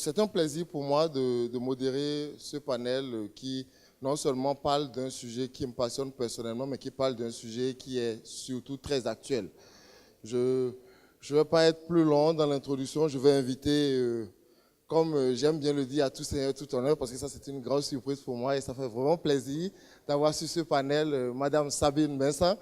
C'est un plaisir pour moi de modérer ce panel qui non seulement parle d'un sujet qui me passionne personnellement, mais qui parle d'un sujet qui est surtout très actuel. Je ne vais pas être plus long dans l'introduction, je vais inviter, comme j'aime bien le dire, à tout seigneur, tout honneur, parce que ça c'est une grande surprise pour moi et ça fait vraiment plaisir d'avoir sur ce panel Madame Sabine Vincent.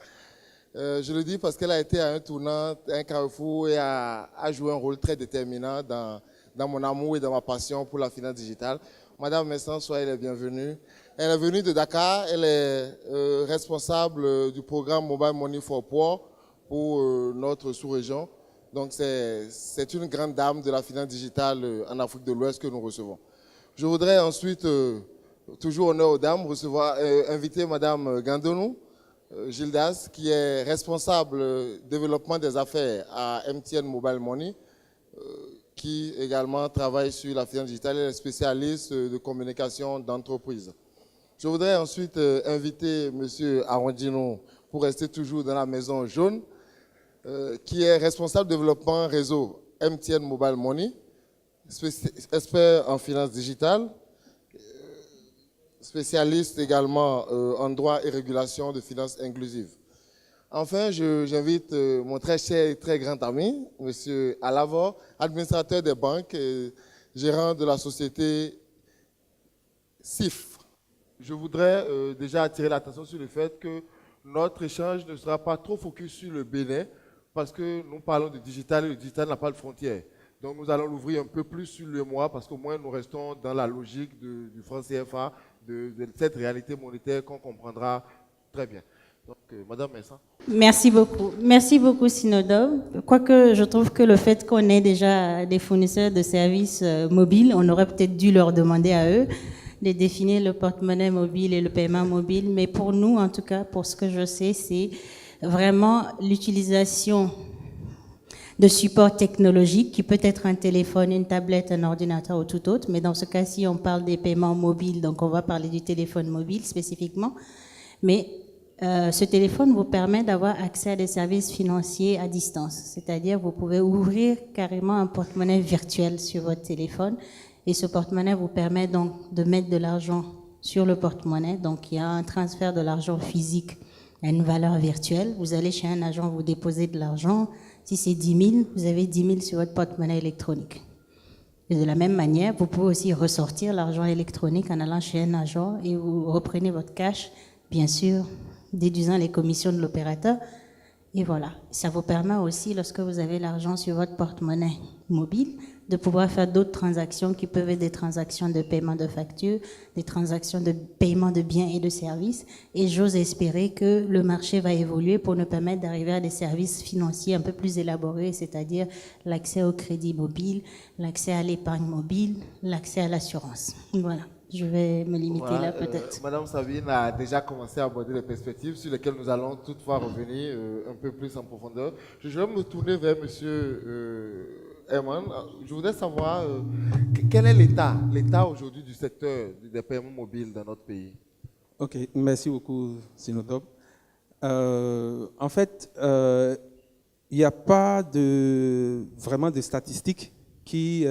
Je le dis parce qu'elle a été à un tournant, un carrefour et a joué un rôle très déterminant dans mon amour et dans ma passion pour la finance digitale. Madame Vincent, soyez la bienvenue. Elle est venue de Dakar, elle est responsable du programme Mobile Money for Poor pour notre sous-région. Donc c'est une grande dame de la finance digitale en Afrique de l'Ouest que nous recevons. Je voudrais ensuite, toujours honneur aux dames, inviter Madame Gandonou, Gildas, qui est responsable développement des affaires à MTN Mobile Money, qui également travaille sur la finance digitale et est spécialiste de communication d'entreprise. Je voudrais ensuite inviter M. Arondino, pour rester toujours dans la maison jaune, qui est responsable développement réseau MTN Mobile Money, expert en finance digitale, spécialiste également en droit et régulation de finances inclusives. Enfin, j'invite mon très cher et très grand ami, M. Alavo, administrateur des banques, gérant de la société CIF. Je voudrais déjà attirer l'attention sur le fait que notre échange ne sera pas trop focus sur le Bénin, parce que nous parlons de digital et le digital n'a pas de frontières. Donc nous allons l'ouvrir un peu plus sur le mois, parce qu'au moins nous restons dans la logique du franc CFA, de cette réalité monétaire qu'on comprendra très bien. Donc, Madame Vincent. Merci beaucoup. Merci beaucoup, Sinodo. Quoique je trouve que le fait qu'on ait déjà des fournisseurs de services mobiles, on aurait peut-être dû leur demander à eux de définir le porte-monnaie mobile et le paiement mobile. Mais pour nous, en tout cas, pour ce que je sais, c'est vraiment l'utilisation de support technologique qui peut être un téléphone, une tablette, un ordinateur ou tout autre. Mais dans ce cas-ci, on parle des paiements mobiles, donc on va parler du téléphone mobile spécifiquement. Mais ce téléphone vous permet d'avoir accès à des services financiers à distance. C'est-à-dire vous pouvez ouvrir carrément un porte-monnaie virtuel sur votre téléphone et ce porte-monnaie vous permet donc de mettre de l'argent sur le porte-monnaie. Donc il y a un transfert de l'argent physique à une valeur virtuelle. Vous allez chez un agent, vous déposez de l'argent. Si c'est 10 000, vous avez 10 000 sur votre porte-monnaie électronique. Et de la même manière, vous pouvez aussi ressortir l'argent électronique en allant chez un agent et vous reprenez votre cash, bien sûr, déduisant les commissions de l'opérateur. Et voilà, ça vous permet aussi, lorsque vous avez l'argent sur votre porte-monnaie mobile, de pouvoir faire d'autres transactions qui peuvent être des transactions de paiement de factures, des transactions de paiement de biens et de services. Et j'ose espérer que le marché va évoluer pour nous permettre d'arriver à des services financiers un peu plus élaborés, c'est-à-dire l'accès au crédit mobile, l'accès à l'épargne mobile, l'accès à l'assurance. Voilà. Je vais me limiter là peut-être. Madame Sabine a déjà commencé à aborder les perspectives sur lesquelles nous allons toutefois revenir un peu plus en profondeur. Je vais me tourner vers Monsieur Herman. Je voudrais savoir quel est l'état aujourd'hui du secteur des paiements mobiles dans notre pays. Ok, merci beaucoup, Sinotop. En fait, il n'y a pas vraiment de statistiques qui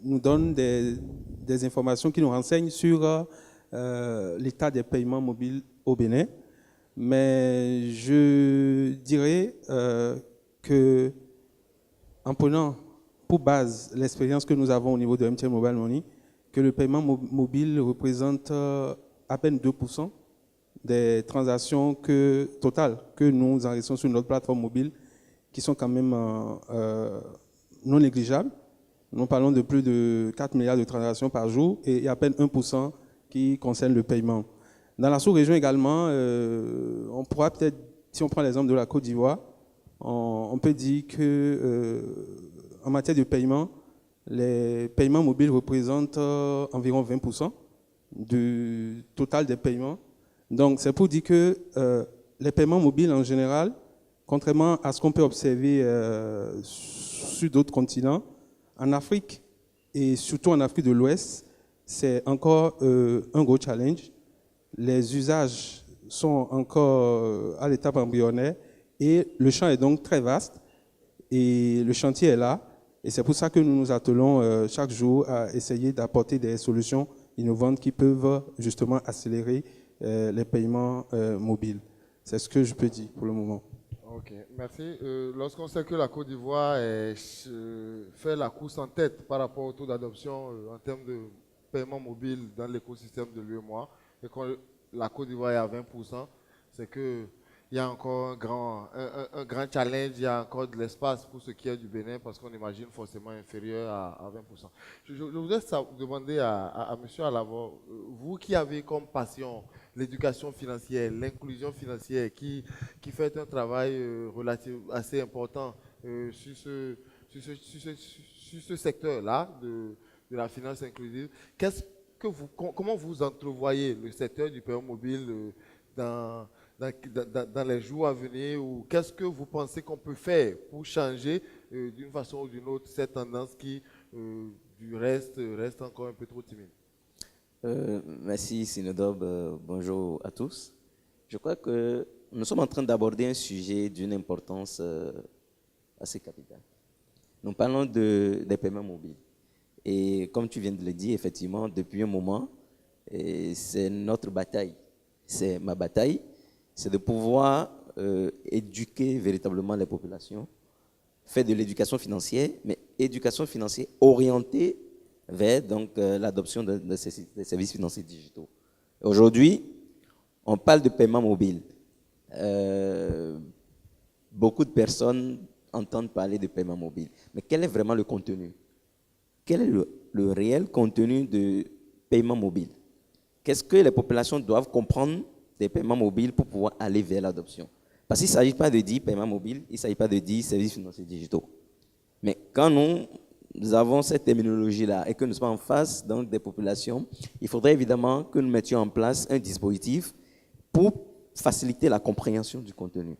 nous donnent des informations qui nous renseignent sur l'état des paiements mobiles au Bénin. Mais je dirais que, en prenant pour base l'expérience que nous avons au niveau de MTN Mobile Money, que le paiement mobile représente à peine 2% des transactions totales que nous enregistrons sur notre plateforme mobile, qui sont quand même non négligeables. Nous parlons de plus de 4 milliards de transactions par jour et il y a à peine 1% qui concerne le paiement. Dans la sous-région également, on pourra peut-être, si on prend l'exemple de la Côte d'Ivoire, on peut dire que en matière de paiement, les paiements mobiles représentent environ 20% du total des paiements. Donc c'est pour dire que les paiements mobiles en général, contrairement à ce qu'on peut observer sur d'autres continents, en Afrique et surtout en Afrique de l'Ouest, c'est encore un gros challenge. Les usages sont encore à l'étape embryonnaire et le champ est donc très vaste et le chantier est là. Et c'est pour ça que nous nous attelons chaque jour à essayer d'apporter des solutions innovantes qui peuvent justement accélérer les paiements mobiles. C'est ce que je peux dire pour le moment. Ok, merci. Lorsqu'on sait que la Côte d'Ivoire fait la course en tête par rapport au taux d'adoption en termes de paiement mobile dans l'écosystème de l'UEMOA, et quand la Côte d'Ivoire est à 20%, c'est qu'il y a encore un grand challenge, il y a encore de l'espace pour ce qui est du Bénin, parce qu'on imagine forcément inférieur à 20%. Je voudrais demander à M. Alavo, vous qui avez comme passion l'éducation financière, l'inclusion financière, qui fait un travail assez important sur ce secteur-là de la finance inclusive. Comment vous entrevoyez le secteur du paiement mobile dans les jours à venir, ou qu'est-ce que vous pensez qu'on peut faire pour changer d'une façon ou d'une autre cette tendance qui, du reste encore un peu trop timide? Merci Sinodob, bonjour à tous. Je crois que nous sommes en train d'aborder un sujet d'une importance assez capitale. Nous parlons des paiements mobiles. Et comme tu viens de le dire, effectivement, depuis un moment, c'est notre bataille, c'est ma bataille, c'est de pouvoir éduquer véritablement les populations, faire de l'éducation financière, mais éducation financière orientée vers l'adoption de ces services financiers digitaux. Aujourd'hui, on parle de paiement mobile. Beaucoup de personnes entendent parler de paiement mobile. Mais quel est vraiment le contenu? Quel est le réel contenu de paiement mobile? Qu'est-ce que les populations doivent comprendre des paiements mobiles pour pouvoir aller vers l'adoption? Parce qu'il ne s'agit pas de dire paiement mobile, il ne s'agit pas de dire services financiers digitaux. Mais quand nous avons cette terminologie-là et que nous sommes en face donc, des populations, il faudrait évidemment que nous mettions en place un dispositif pour faciliter la compréhension du contenu.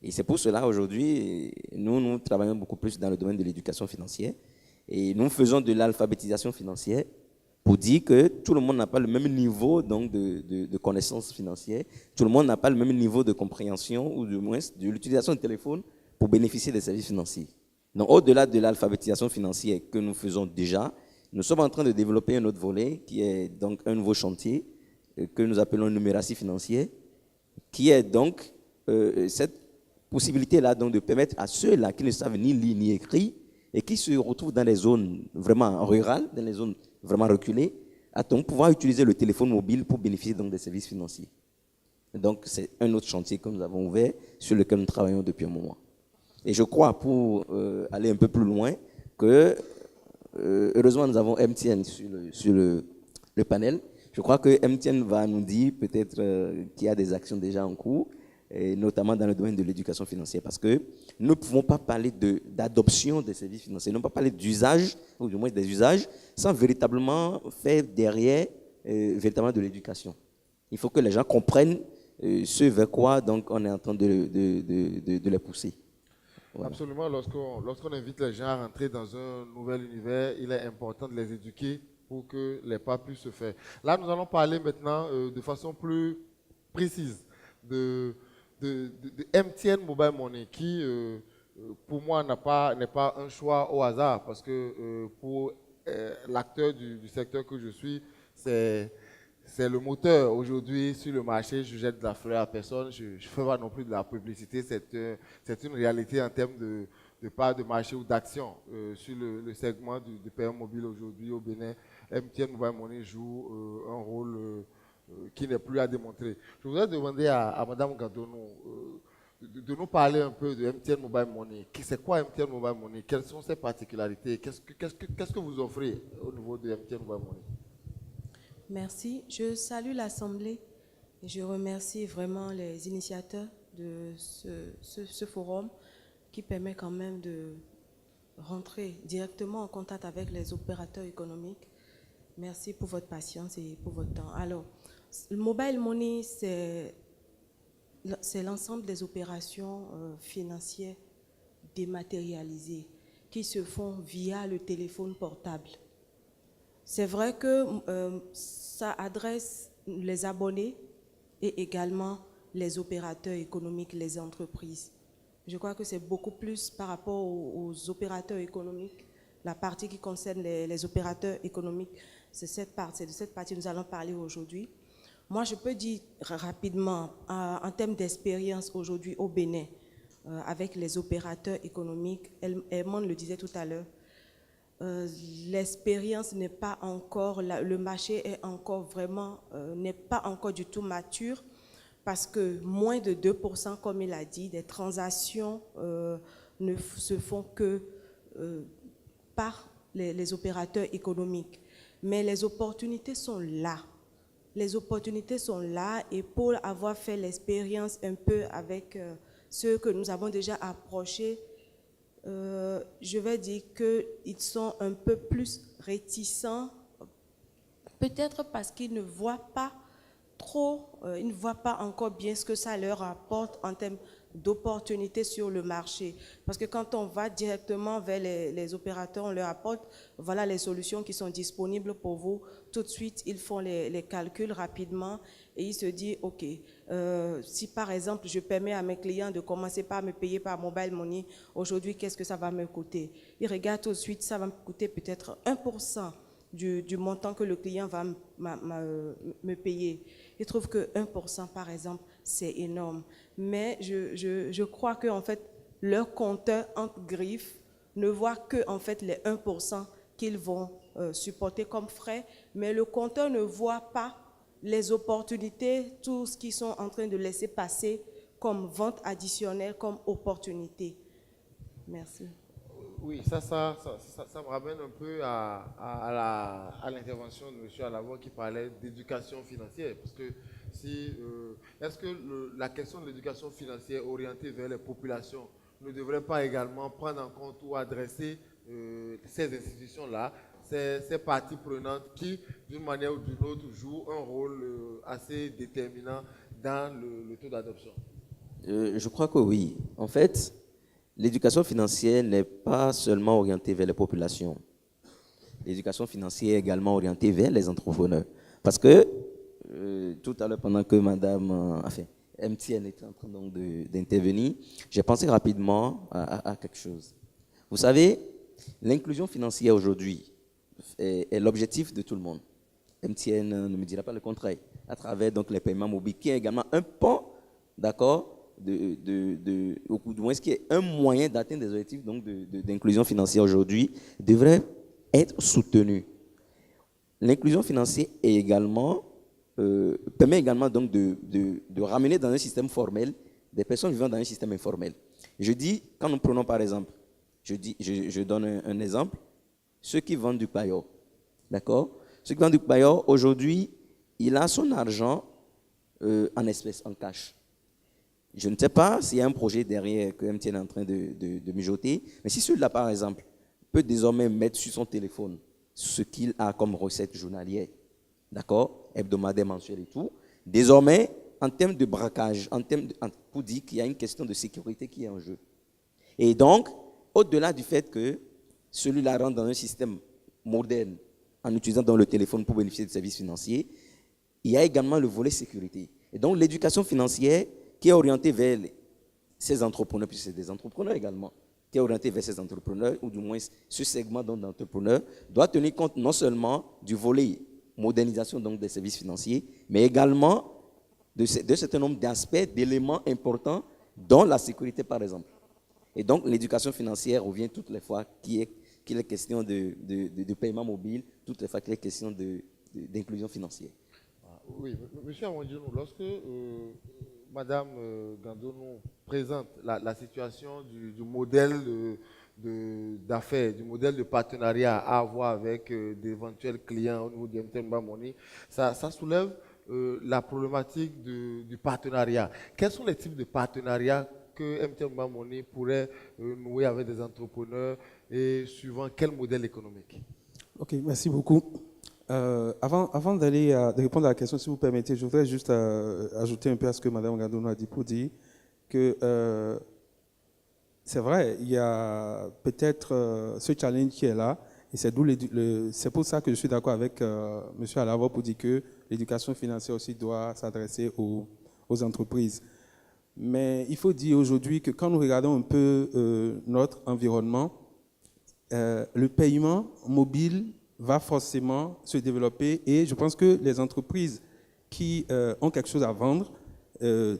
Et c'est pour cela aujourd'hui, nous travaillons beaucoup plus dans le domaine de l'éducation financière et nous faisons de l'alphabétisation financière pour dire que tout le monde n'a pas le même niveau donc, de connaissances financières, tout le monde n'a pas le même niveau de compréhension ou du moins de l'utilisation du téléphone pour bénéficier des services financiers. Donc, au-delà de l'alphabétisation financière que nous faisons déjà, nous sommes en train de développer un autre volet qui est donc un nouveau chantier que nous appelons numératie financière, qui est donc cette possibilité-là donc, de permettre à ceux-là qui ne savent ni lire ni écrire et qui se retrouvent dans les zones vraiment rurales, dans les zones vraiment reculées, à donc pouvoir utiliser le téléphone mobile pour bénéficier donc, des services financiers. Donc, c'est un autre chantier que nous avons ouvert sur lequel nous travaillons depuis un moment. Et je crois, pour aller un peu plus loin, que heureusement nous avons MTN sur le panel. Je crois que MTN va nous dire peut-être qu'il y a des actions déjà en cours, et notamment dans le domaine de l'éducation financière, parce que nous ne pouvons pas parler d'adoption des services financiers, nous ne pouvons pas parler d'usage, ou du moins des usages, sans véritablement faire derrière véritablement de l'éducation. Il faut que les gens comprennent ce vers quoi donc, on est en train de les pousser. Voilà. Absolument, lorsqu'on invite les gens à rentrer dans un nouvel univers, il est important de les éduquer pour que les pas puissent se faire. Là, nous allons parler maintenant de façon plus précise de MTN Mobile Money qui, pour moi, n'est pas un choix au hasard parce que pour l'acteur du secteur que je suis, c'est le moteur aujourd'hui sur le marché. Je jette de la fleur à personne, je ne fais pas non plus de la publicité. C'est une réalité en termes de part de marché ou d'action sur le segment du paiement mobile aujourd'hui au Bénin. MTN Mobile Money joue un rôle qui n'est plus à démontrer. Je voudrais demander à Mme Gadonou de nous parler un peu de MTN Mobile Money. C'est quoi MTN Mobile Money? Quelles sont ses particularités? Qu'est-ce que vous offrez au niveau de MTN Mobile Money? Merci. Je salue l'Assemblée et je remercie vraiment les initiateurs de ce forum qui permet quand même de rentrer directement en contact avec les opérateurs économiques. Merci pour votre patience et pour votre temps. Alors, le Mobile Money, c'est l'ensemble des opérations financières dématérialisées qui se font via le téléphone portable. C'est vrai que ça adresse les abonnés et également les opérateurs économiques, les entreprises. Je crois que c'est beaucoup plus par rapport aux opérateurs économiques la partie qui concerne les opérateurs économiques. C'est de cette partie que nous allons parler aujourd'hui. Moi, je peux dire rapidement, en termes d'expérience aujourd'hui au Bénin, avec les opérateurs économiques, Edmond le disait tout à l'heure, l'expérience n'est pas encore, le marché est encore vraiment, n'est pas encore du tout mature, parce que moins de 2%, comme il a dit, des transactions ne se font que par les opérateurs économiques. Mais les opportunités sont là. Les opportunités sont là, et pour avoir fait l'expérience un peu avec ceux que nous avons déjà approchés, je vais dire qu'ils sont un peu plus réticents, peut-être parce qu'ils ne voient pas trop, ils ne voient pas encore bien ce que ça leur apporte en termes d'opportunités sur le marché. Parce que quand on va directement vers les opérateurs, on leur apporte, voilà les solutions qui sont disponibles pour vous. Tout de suite, ils font les calculs rapidement et ils se disent, OK, si par exemple, je permets à mes clients de commencer par me payer par mobile money, aujourd'hui, qu'est-ce que ça va me coûter? Ils regardent tout de suite, ça va me coûter peut-être 1% du montant que le client va me payer. Ils trouvent que 1% par exemple, c'est énorme. Mais je crois que en fait, leur compteur entre griffes ne voit que en fait, les 1% qu'ils vont supporter comme frais, mais le compteur ne voit pas les opportunités, tout ce qu'ils sont en train de laisser passer comme vente additionnelle, comme opportunité. Merci. Oui, ça me ramène un peu à l'intervention de M. Alavo qui parlait d'éducation financière. Parce que est-ce que la question de l'éducation financière orientée vers les populations ne devrait pas également prendre en compte ou adresser ces institutions-là, ces parties prenantes qui, d'une manière ou d'une autre, jouent un rôle assez déterminant dans le taux d'adoption? Je crois que oui. En fait, l'éducation financière n'est pas seulement orientée vers les populations. L'éducation financière est également orientée vers les entrepreneurs. Parce que tout à l'heure, pendant que Madame, MTN était en train d'intervenir, j'ai pensé rapidement à quelque chose. Vous savez, l'inclusion financière aujourd'hui est l'objectif de tout le monde. MTN ne me dira pas le contraire, à travers donc les paiements mobiles, qui est également un pont, d'accord, au coup du moins, ce qui est un moyen d'atteindre des objectifs d'inclusion financière aujourd'hui, devrait être soutenu. L'inclusion financière est également, permet également donc de ramener dans un système formel des personnes vivant dans un système informel. Je dis, quand nous prenons par exemple, je donne un exemple, ceux qui vendent du paillot, d'accord? Ceux qui vendent du paillot, aujourd'hui, il a son argent en espèces, en cash. Je ne sais pas s'il y a un projet derrière que MTN est en train de mijoter, mais si celui-là, par exemple, peut désormais mettre sur son téléphone ce qu'il a comme recette journalière, d'accord, hebdomadaire, mensuelle et tout, désormais, en termes de braquage, pour dire qu'il y a une question de sécurité qui est en jeu. Et donc, au-delà du fait que celui-là rentre dans un système moderne en utilisant dans le téléphone pour bénéficier de services financiers, il y a également le volet sécurité. Et donc, l'éducation financière qui est orientée vers ces entrepreneurs, puisque c'est des entrepreneurs également, qui est orientée vers ces entrepreneurs, ou du moins ce segment d'entrepreneurs, doit tenir compte non seulement du volet modernisation donc des services financiers, mais également de certain nombre d'aspects, d'éléments importants, dont la sécurité par exemple. Et donc l'éducation financière revient toutes les fois qu'il est question de paiement mobile, toutes les fois qu'il est question d'inclusion financière. Oui, M. Amandjounou, lorsque Madame Gando nous présente la situation du modèle d'affaires, du modèle de partenariat à avoir avec d'éventuels clients au niveau du MTN Money, ça soulève la problématique du partenariat. Quels sont les types de partenariats que MTN Money pourrait nouer avec des entrepreneurs et suivant quel modèle économique? Ok, merci beaucoup. Avant de répondre à la question, si vous permettez, je voudrais juste ajouter un peu à ce que Mme Gandono a dit pour dire que c'est vrai, il y a peut-être ce challenge qui est là, et c'est pour ça que je suis d'accord avec M. Alavo pour dire que l'éducation financière aussi doit s'adresser aux entreprises. Mais il faut dire aujourd'hui que quand nous regardons un peu notre environnement, le paiement mobile va forcément se développer et je pense que les entreprises qui ont quelque chose à vendre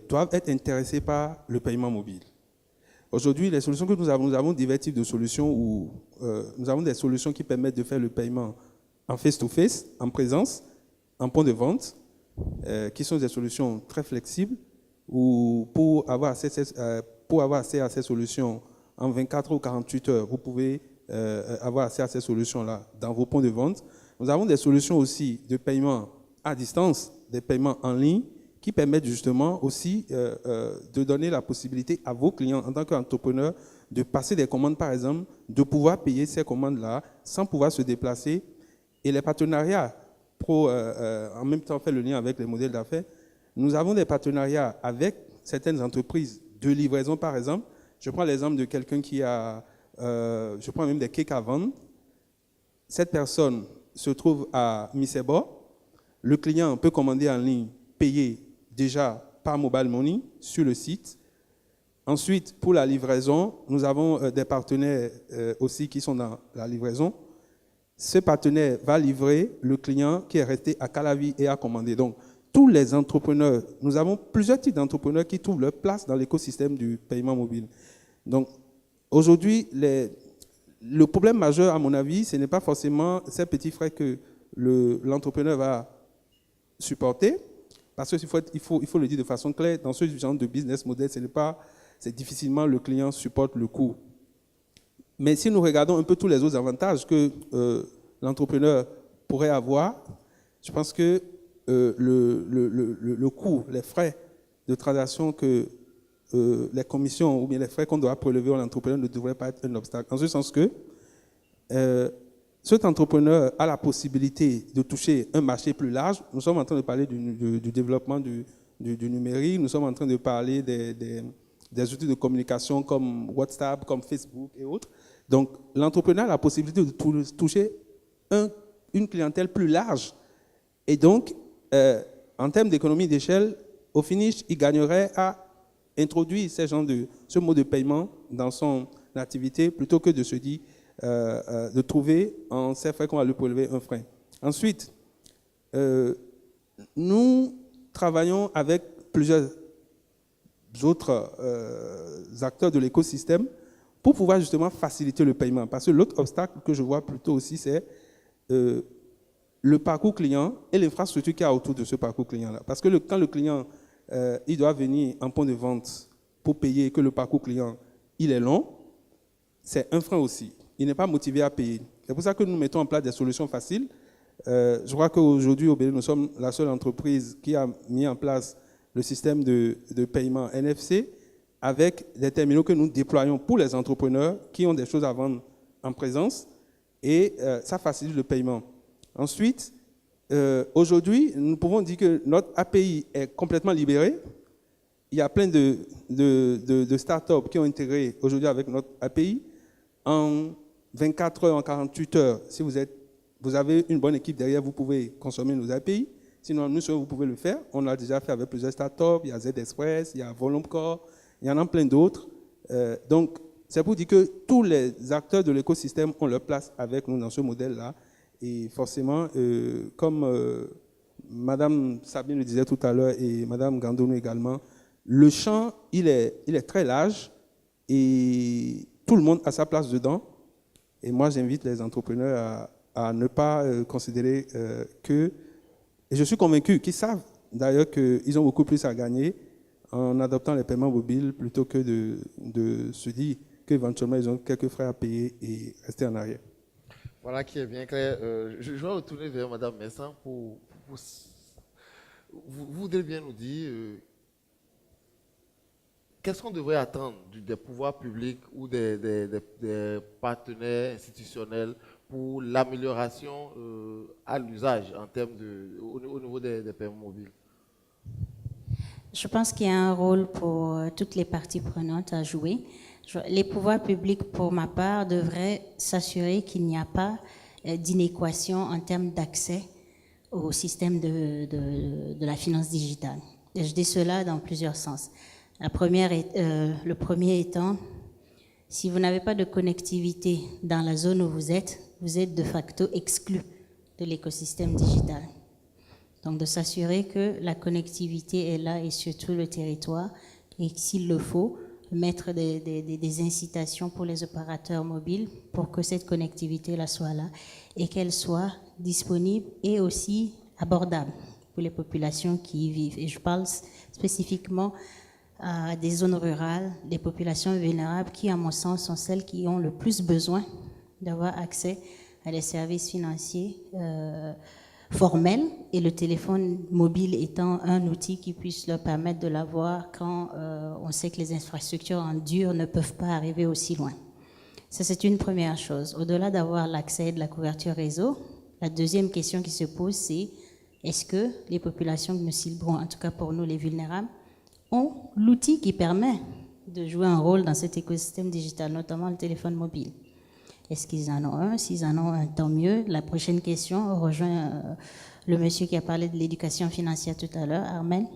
doivent être intéressées par le paiement mobile. Aujourd'hui, les solutions que nous avons divers types de solutions où nous avons des solutions qui permettent de faire le paiement en face-to-face, en présence, en point de vente, qui sont des solutions très flexibles où pour avoir accès à ces solutions en 24 ou 48 heures, vous pouvez avoir accès à ces solutions-là dans vos points de vente. Nous avons des solutions aussi de paiement à distance, des paiements en ligne, qui permettent justement aussi de donner la possibilité à vos clients en tant qu'entrepreneurs de passer des commandes, par exemple, de pouvoir payer ces commandes-là sans pouvoir se déplacer. Et les partenariats, en même temps faire le lien avec les modèles d'affaires, nous avons des partenariats avec certaines entreprises de livraison, par exemple. Je prends l'exemple de quelqu'un qui a, je prends même des cakes à vendre. Cette personne se trouve à Misebo. Le client peut commander en ligne, payer déjà par mobile money sur le site. Ensuite, pour la livraison, nous avons des partenaires aussi qui sont dans la livraison. Ce partenaire va livrer le client qui est resté à Calavi et à commander. Donc, tous les entrepreneurs, nous avons plusieurs types d'entrepreneurs qui trouvent leur place dans l'écosystème du paiement mobile. Donc, aujourd'hui, le problème majeur, à mon avis, ce n'est pas forcément ces petits frais que l'entrepreneur va supporter, parce qu'il faut le dire de façon claire, dans ce genre de business model, c'est difficilement le client supporte le coût. Mais si nous regardons un peu tous les autres avantages que l'entrepreneur pourrait avoir, je pense que le coût, les frais de transaction que les commissions ou bien les frais qu'on doit prélever à l'entrepreneur ne devraient pas être un obstacle. En ce sens que cet entrepreneur a la possibilité de toucher un marché plus large. Nous sommes en train de parler du développement du numérique, nous sommes en train de parler des outils de communication comme WhatsApp, comme Facebook et autres. Donc, l'entrepreneur a la possibilité de toucher une clientèle plus large. Et donc, en termes d'économie d'échelle, au finish, il gagnerait à introduire ce mode de paiement dans son activité plutôt que de se dire de trouver en ces frais qu'on va lui prélever un frein. Ensuite, nous travaillons avec plusieurs autres acteurs de l'écosystème pour pouvoir justement faciliter le paiement. Parce que l'autre obstacle que je vois plutôt aussi, c'est le parcours client et l'infrastructure qu'il y a autour de ce parcours client-là. Parce que quand le client il doit venir en point de vente pour payer et que le parcours client il est long, c'est un frein aussi. Il n'est pas motivé à payer. C'est pour ça que nous mettons en place des solutions faciles. Je crois qu'aujourd'hui, au Bénin, nous sommes la seule entreprise qui a mis en place le système de paiement NFC avec des terminaux que nous déployons pour les entrepreneurs qui ont des choses à vendre en présence et ça facilite le paiement. Ensuite, aujourd'hui, nous pouvons dire que notre API est complètement libérée. Il y a plein de startups qui ont intégré aujourd'hui avec notre API. En 24 heures, en 48 heures, si vous avez une bonne équipe derrière, vous pouvez consommer nos API. Sinon, nous, vous pouvez le faire. On l'a déjà fait avec plusieurs startups. Il y a Z-Express, il y a Volumcore, il y en a plein d'autres. Donc, c'est pour dire que tous les acteurs de l'écosystème ont leur place avec nous dans ce modèle-là. Et forcément, comme Madame Sabine le disait tout à l'heure et Madame Gandono également, le champ, il est très large et tout le monde a sa place dedans. Et moi, j'invite les entrepreneurs à ne pas considérer que... Et je suis convaincu qu'ils savent d'ailleurs qu'ils ont beaucoup plus à gagner en adoptant les paiements mobiles plutôt que de se dire qu'éventuellement, ils ont quelques frais à payer et rester en arrière. Voilà qui est bien clair. Je vais retourner vers Mme Messin pour vous voudrez bien nous dire qu'est-ce qu'on devrait attendre des pouvoirs publics ou des partenaires institutionnels pour l'amélioration à l'usage en termes au niveau des paiements mobiles? Je pense qu'il y a un rôle pour toutes les parties prenantes à jouer. Les pouvoirs publics, pour ma part, devraient s'assurer qu'il n'y a pas d'inéquation en termes d'accès au système de la finance digitale. Et je dis cela dans plusieurs sens. Le premier étant Si vous n'avez pas de connectivité dans la zone où vous êtes de facto exclu de l'écosystème digital. Donc de s'assurer que la connectivité est là et sur tout le territoire et s'il le faut, mettre des incitations pour les opérateurs mobiles pour que cette connectivité-là soit là et qu'elle soit disponible et aussi abordable pour les populations qui y vivent. Et je parle spécifiquement des zones rurales, des populations vulnérables qui, à mon sens, sont celles qui ont le plus besoin d'avoir accès à des services financiers formels et le téléphone mobile étant un outil qui puisse leur permettre de l'avoir quand on sait que les infrastructures en dur ne peuvent pas arriver aussi loin. Ça, c'est une première chose. Au-delà d'avoir l'accès et de la couverture réseau, la deuxième question qui se pose, c'est est-ce que les populations que nous ciblons, en tout cas pour nous les vulnérables, ont l'outil qui permet de jouer un rôle dans cet écosystème digital, notamment le téléphone mobile. Est-ce qu'ils en ont un? S'ils en ont un, tant mieux. La prochaine question rejoint le monsieur qui a parlé de l'éducation financière tout à l'heure, Armel.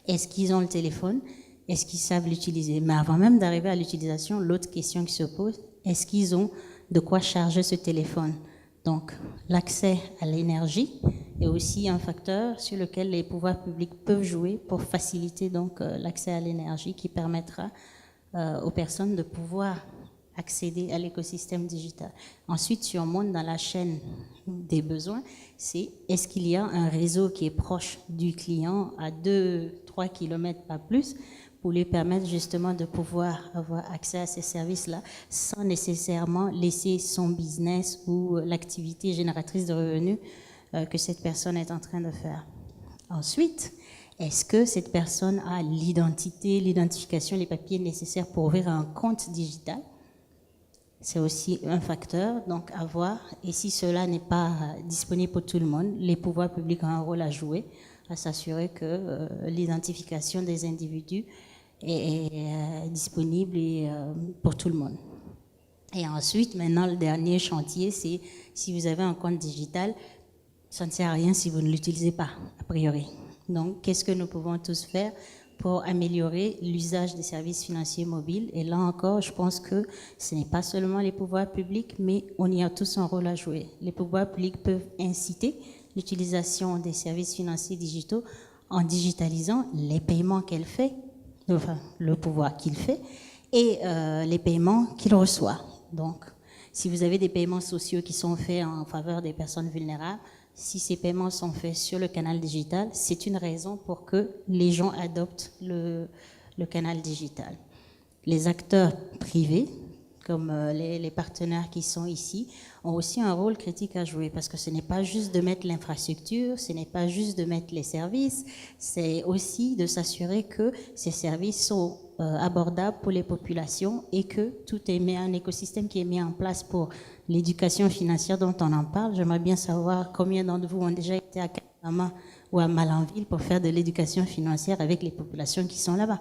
Est-ce qu'ils ont le téléphone? Est-ce qu'ils savent l'utiliser? Mais avant même d'arriver à l'utilisation, l'autre question qui se pose, est-ce qu'ils ont de quoi charger ce téléphone? Donc, l'accès à l'énergie est aussi un facteur sur lequel les pouvoirs publics peuvent jouer pour faciliter donc l'accès à l'énergie qui permettra aux personnes de pouvoir accéder à l'écosystème digital. Ensuite, si on monte dans la chaîne des besoins, c'est est-ce qu'il y a un réseau qui est proche du client à 2-3 km, pas plus, pour lui permettre justement de pouvoir avoir accès à ces services-là sans nécessairement laisser son business ou l'activité génératrice de revenus que cette personne est en train de faire. Ensuite, est-ce que cette personne a l'identité, l'identification, les papiers nécessaires pour ouvrir un compte digital? C'est aussi un facteur, donc à voir. Et si cela n'est pas disponible pour tout le monde, les pouvoirs publics ont un rôle à jouer, à s'assurer que l'identification des individus est disponible pour tout le monde. Et ensuite, maintenant, le dernier chantier, c'est si vous avez un compte digital, ça ne sert à rien si vous ne l'utilisez pas, a priori. Donc, qu'est-ce que nous pouvons tous faire pour améliorer l'usage des services financiers mobiles? Et là encore, je pense que ce n'est pas seulement les pouvoirs publics, mais on y a tous un rôle à jouer. Les pouvoirs publics peuvent inciter l'utilisation des services financiers digitaux en digitalisant les paiements qu'elle fait, enfin le pouvoir qu'il fait, et les paiements qu'il reçoit. Donc, si vous avez des paiements sociaux qui sont faits en faveur des personnes vulnérables, si ces paiements sont faits sur le canal digital, c'est une raison pour que les gens adoptent le canal digital. Les acteurs privés, comme les partenaires qui sont ici, ont aussi un rôle critique à jouer parce que ce n'est pas juste de mettre l'infrastructure, ce n'est pas juste de mettre les services, c'est aussi de s'assurer que ces services sont abordables pour les populations et que tout est mis, un écosystème qui est mis en place pour l'éducation financière dont on en parle. J'aimerais bien savoir combien d'entre vous ont déjà été à Kanama ou à Malanville pour faire de l'éducation financière avec les populations qui sont là-bas.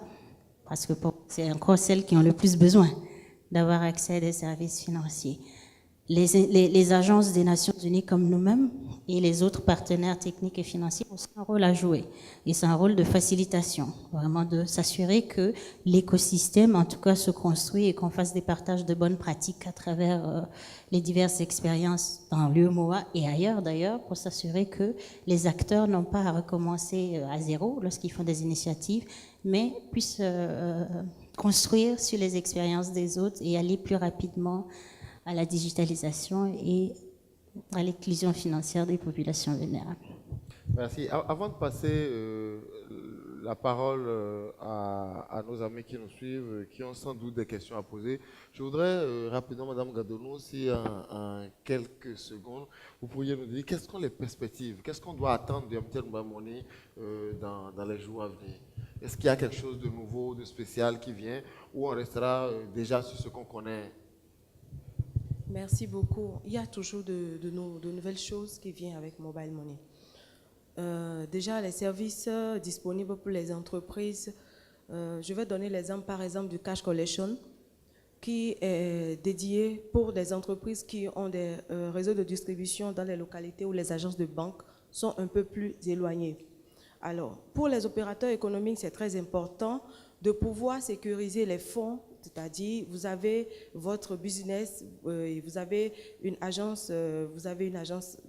Parce que c'est encore celles qui ont le plus besoin d'avoir accès à des services financiers. Les agences des Nations Unies comme nous-mêmes et les autres partenaires techniques et financiers ont aussi un rôle à jouer. Et c'est un rôle de facilitation, vraiment de s'assurer que l'écosystème, en tout cas, se construit et qu'on fasse des partages de bonnes pratiques à travers les diverses expériences dans l'UEMOA et ailleurs d'ailleurs, pour s'assurer que les acteurs n'ont pas à recommencer à zéro lorsqu'ils font des initiatives, mais puissent construire sur les expériences des autres et aller plus rapidement à la digitalisation et à l'inclusion financière des populations vulnérables. Merci. Avant de passer la parole à nos amis qui nous suivent, qui ont sans doute des questions à poser, je voudrais rapidement, Madame Gadonou, si en quelques secondes, vous pourriez nous dire quelles sont les perspectives, qu'est-ce qu'on doit attendre de MTN Mobile Money dans les jours à venir? Est-ce qu'il y a quelque chose de nouveau, de spécial qui vient, ou on restera déjà sur ce qu'on connaît? Merci beaucoup. Il y a toujours de nouvelles choses qui viennent avec Mobile Money. Déjà, les services disponibles pour les entreprises. Je vais donner l'exemple, par exemple, du Cash Collection, qui est dédié pour des entreprises qui ont des réseaux de distribution dans les localités où les agences de banque sont un peu plus éloignées. Alors, pour les opérateurs économiques, c'est très important de pouvoir sécuriser les fonds c'est-à-dire vous avez votre business, vous avez une agence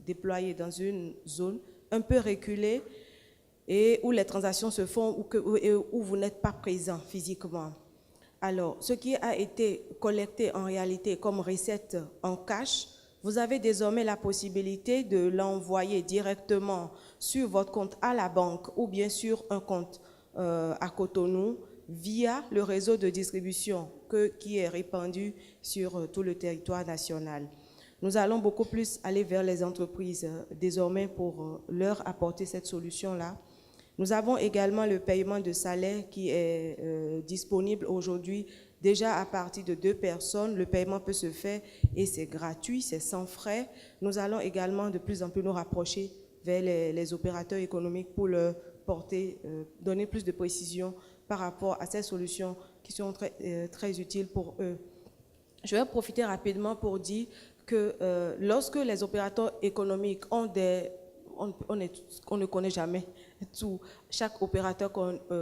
déployée dans une zone un peu reculée et où les transactions se font où vous n'êtes pas présent physiquement. Alors, ce qui a été collecté en réalité comme recette en cash, vous avez désormais la possibilité de l'envoyer directement sur votre compte à la banque ou bien sur un compte à Cotonou via le réseau de distribution qui est répandu sur tout le territoire national. Nous allons beaucoup plus aller vers les entreprises désormais pour leur apporter cette solution-là. Nous avons également le paiement de salaire qui est disponible aujourd'hui. Déjà à partir de 2 personnes, le paiement peut se faire et c'est gratuit, c'est sans frais. Nous allons également de plus en plus nous rapprocher vers les opérateurs économiques pour leur donner plus de précision par rapport à ces solutions qui sont très utiles pour eux. Je vais profiter rapidement pour dire que lorsque les opérateurs économiques ont on ne connaît jamais tout. Chaque opérateur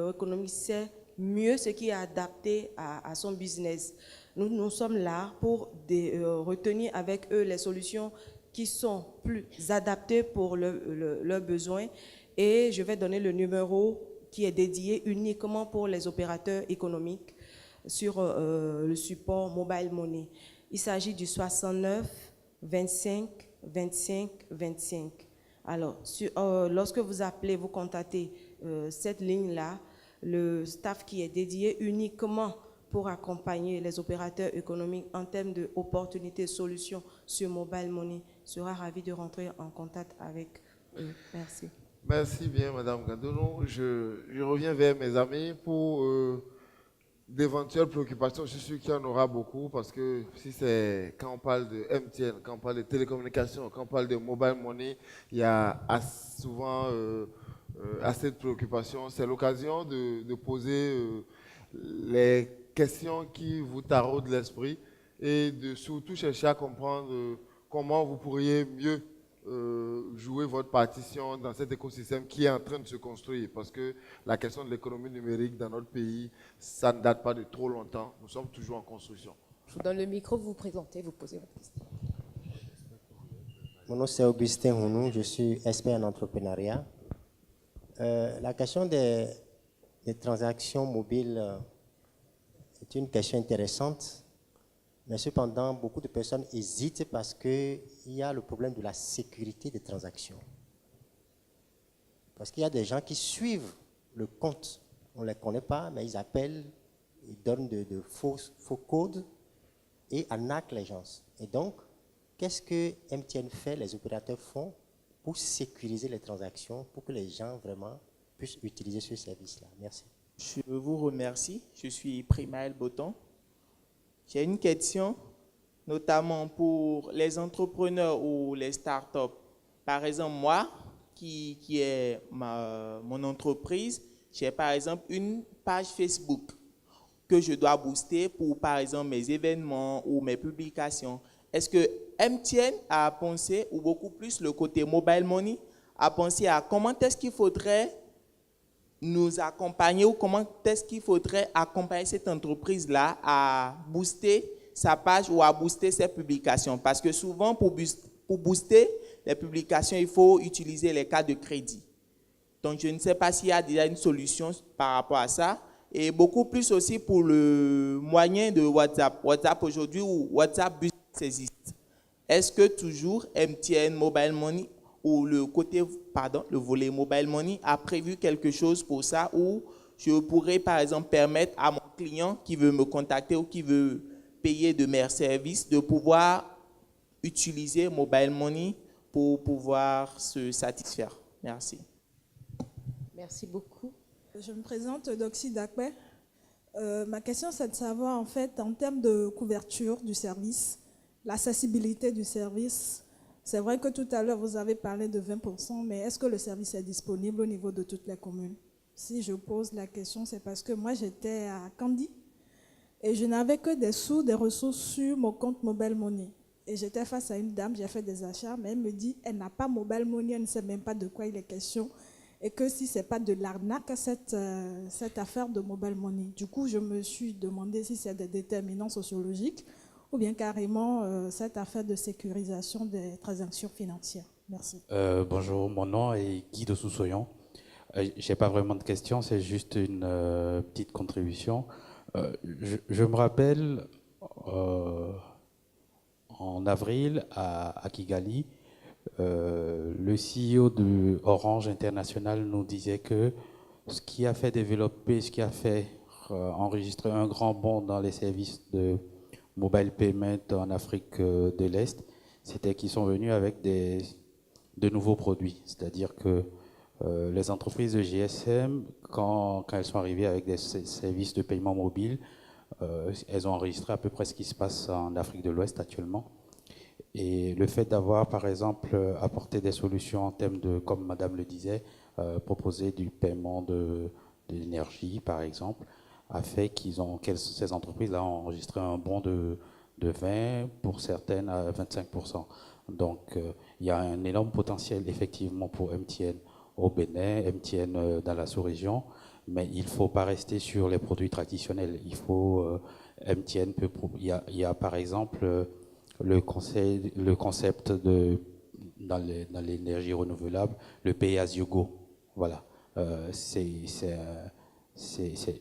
économique sait mieux ce qui est adapté à son business. Nous sommes là pour retenir avec eux les solutions qui sont plus adaptées pour leurs besoins. Et je vais donner le numéro qui est dédié uniquement pour les opérateurs économiques sur le support Mobile Money. Il s'agit du 69 25 25 25. Alors, lorsque vous appelez, vous contactez cette ligne-là, le staff qui est dédié uniquement pour accompagner les opérateurs économiques en termes d'opportunités, solutions sur Mobile Money sera ravi de rentrer en contact avec eux. Merci. Merci bien, Madame Gadono. Je reviens vers mes amis pour d'éventuelles préoccupations. Je suis sûr qu'il y en aura beaucoup parce que si c'est quand on parle de MTN, quand on parle de télécommunications, quand on parle de mobile money, il y a souvent assez de préoccupations. C'est l'occasion de poser les questions qui vous taraudent l'esprit et de surtout chercher à comprendre comment vous pourriez mieux jouer votre partition dans cet écosystème qui est en train de se construire, parce que la question de l'économie numérique dans notre pays, ça ne date pas de trop longtemps. Nous sommes toujours en construction. Je vous donne le micro, vous vous présentez, vous posez votre question. Mon nom c'est Augustin Hounou, je suis expert en entrepreneuriat. La question des transactions mobiles est une question intéressante. Mais cependant, beaucoup de personnes hésitent parce qu'il y a le problème de la sécurité des transactions. Parce qu'il y a des gens qui suivent le compte. On ne les connaît pas, mais ils appellent, ils donnent de faux codes et arnaquent les gens. Et donc, qu'est-ce que MTN fait, les opérateurs font pour sécuriser les transactions, pour que les gens vraiment puissent utiliser ce service-là? Merci. Je vous remercie. Je suis Primaël Boton. J'ai une question, notamment pour les entrepreneurs ou les startups. Par exemple, moi, qui est mon entreprise, j'ai par exemple une page Facebook que je dois booster pour, par exemple, mes événements ou mes publications. Est-ce que MTN a pensé, ou beaucoup plus le côté Mobile Money, a pensé à comment est-ce qu'il faudrait nous accompagner ou comment est-ce qu'il faudrait accompagner cette entreprise-là à booster sa page ou à booster ses publications? Parce que souvent, pour booster les publications, il faut utiliser les cartes de crédit. Donc, je ne sais pas s'il y a déjà une solution par rapport à ça. Et beaucoup plus aussi pour le moyen de WhatsApp. WhatsApp aujourd'hui ou WhatsApp Business existe. Est-ce que toujours MTN Mobile Money ou le volet Mobile Money a prévu quelque chose pour ça, ou je pourrais par exemple permettre à mon client qui veut me contacter ou qui veut payer de mes services de pouvoir utiliser Mobile Money pour pouvoir se satisfaire? Merci. Merci beaucoup. Je me présente Doxy Dakwe. Ma question, c'est de savoir en fait en termes de couverture du service, l'accessibilité du service. C'est vrai que tout à l'heure, vous avez parlé de 20%, mais est-ce que le service est disponible au niveau de toutes les communes? Si je pose la question, c'est parce que moi, j'étais à Candy et je n'avais que des ressources sur mon compte Mobile Money. Et j'étais face à une dame, j'ai fait des achats, mais elle me dit, elle n'a pas Mobile Money, elle ne sait même pas de quoi il est question. et que si ce n'est pas de l'arnaque, cette affaire de mobile money. Du coup, je me suis demandé si c'est des déterminants sociologiques ou bien carrément cette affaire de sécurisation des transactions financières. Merci. Bonjour, mon nom est Guy de Soussoyon. Je n'ai pas vraiment de questions, c'est juste une petite contribution. Je me rappelle, en avril, à Kigali, le CEO de Orange International nous disait que ce qui a fait développer, ce qui a fait enregistrer un grand bond dans les services de mobile payment en Afrique de l'Est, c'était qu'ils sont venus avec de nouveaux produits. C'est-à-dire que les entreprises de GSM, quand elles sont arrivées avec des services de paiement mobile, elles ont enregistré à peu près ce qui se passe en Afrique de l'Ouest actuellement. Et le fait d'avoir, par exemple, apporté des solutions en termes de, comme Madame le disait, proposer du paiement de l'énergie, par exemple, a fait que ces entreprises-là ont enregistré un bond de 20, pour certaines à 25%. Donc, il y a un énorme potentiel, effectivement, pour MTN au Bénin, MTN dans la sous-région, mais il ne faut pas rester sur les produits traditionnels. Il faut, MTN peut, il y a par exemple le concept dans l'énergie renouvelable, le pay as you go. Voilà, c'est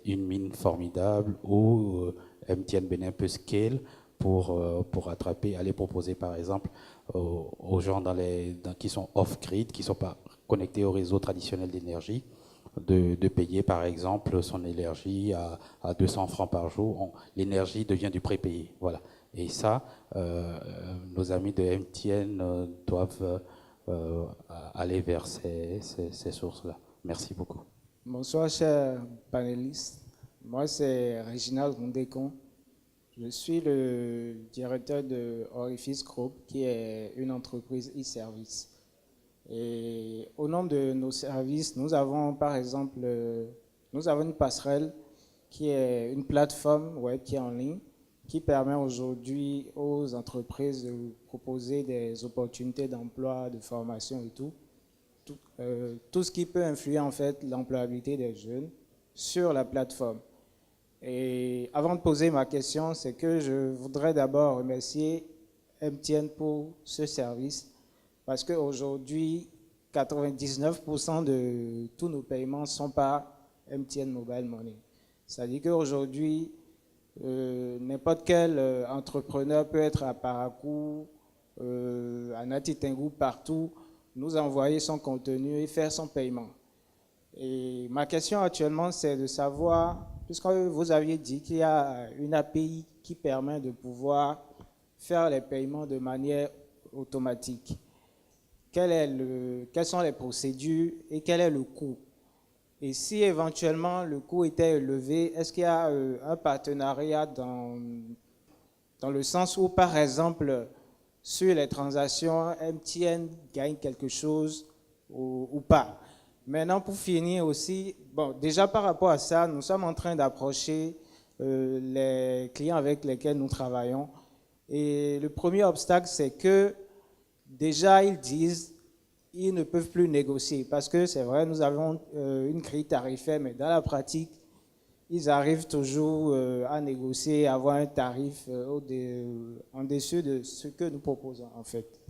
une mine formidable où MTN Bénin peut scale pour attraper, aller proposer par exemple aux gens qui sont off-grid, qui ne sont pas connectés au réseau traditionnel d'énergie, de payer par exemple son énergie à 200 francs par jour. L'énergie devient du prépayé. Voilà. Et ça, nos amis de MTN doivent aller vers ces sources-là. Merci beaucoup. Bonsoir, chers panélistes. Moi, c'est Réginald Rondécon. Je suis le directeur de Orifice Group, qui est une entreprise e-service. Et au nom de nos services, nous avons par exemple une passerelle qui est une plateforme web qui est en ligne, qui permet aujourd'hui aux entreprises de proposer des opportunités d'emploi, de formation et tout ce qui peut influer en fait l'employabilité des jeunes sur la plateforme. Et avant de poser ma question, c'est que je voudrais d'abord remercier MTN pour ce service, parce qu'aujourd'hui, 99% de tous nos paiements ne sont pas MTN Mobile Money. C'est-à-dire qu'aujourd'hui, n'importe quel entrepreneur peut être à Parakou, à Nati Tengu, partout, nous envoyer son contenu et faire son paiement. Et ma question actuellement, c'est de savoir, puisque vous aviez dit qu'il y a une API qui permet de pouvoir faire les paiements de manière automatique, quelles sont les procédures et quel est le coût? Et si éventuellement le coût était élevé, est-ce qu'il y a un partenariat dans le sens où, par exemple, sur les transactions, MTN gagne quelque chose ou pas? Maintenant, pour finir aussi, bon, déjà par rapport à ça, nous sommes en train d'approcher les clients avec lesquels nous travaillons. Et le premier obstacle, c'est que déjà, ils disent ils ne peuvent plus négocier. Parce que c'est vrai, nous avons une grille tarifaire, mais dans la pratique, ils arrivent toujours à négocier, à avoir un tarif en dessus de ce que nous proposons, en fait.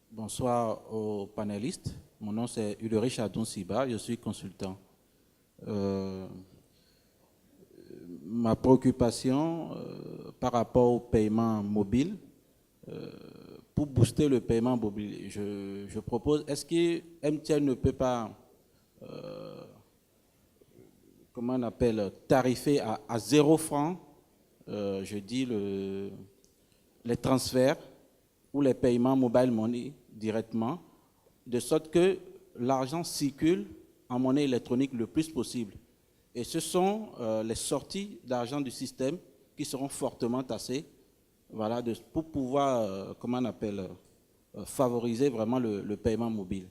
Bonsoir aux panélistes. Mon nom c'est Ulrich Adon-Siba, je suis consultant. Ma préoccupation par rapport au paiement mobile, pour booster le paiement mobile, je propose, est-ce que MTN ne peut pas, comment on appelle, tarifer à 0 francs, je dis, les transferts ou les paiements mobile money directement, de sorte que l'argent circule en monnaie électronique le plus possible. Et ce sont les sorties d'argent du système qui seront fortement taxées, voilà, pour pouvoir, comment on appelle, favoriser vraiment le paiement mobile.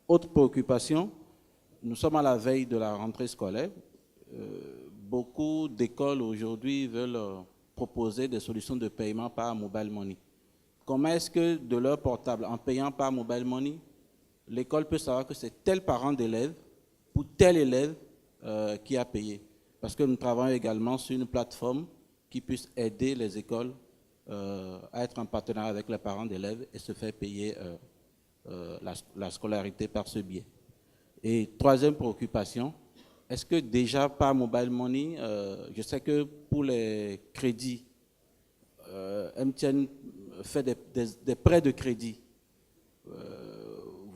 Autre préoccupation, nous sommes à la veille de la rentrée scolaire. Beaucoup d'écoles aujourd'hui veulent proposer des solutions de paiement par mobile money. Comment est-ce que de leur portable, en payant par mobile money, l'école peut savoir que c'est tel parent d'élève pour tel élève qui a payé. Parce que nous travaillons également sur une plateforme qui puisse aider les écoles à être en partenariat avec les parents d'élèves et se faire payer la scolarité par ce biais. Et troisième préoccupation, est-ce que déjà par Mobile Money, je sais que pour les crédits, MTN fait des prêts de crédit.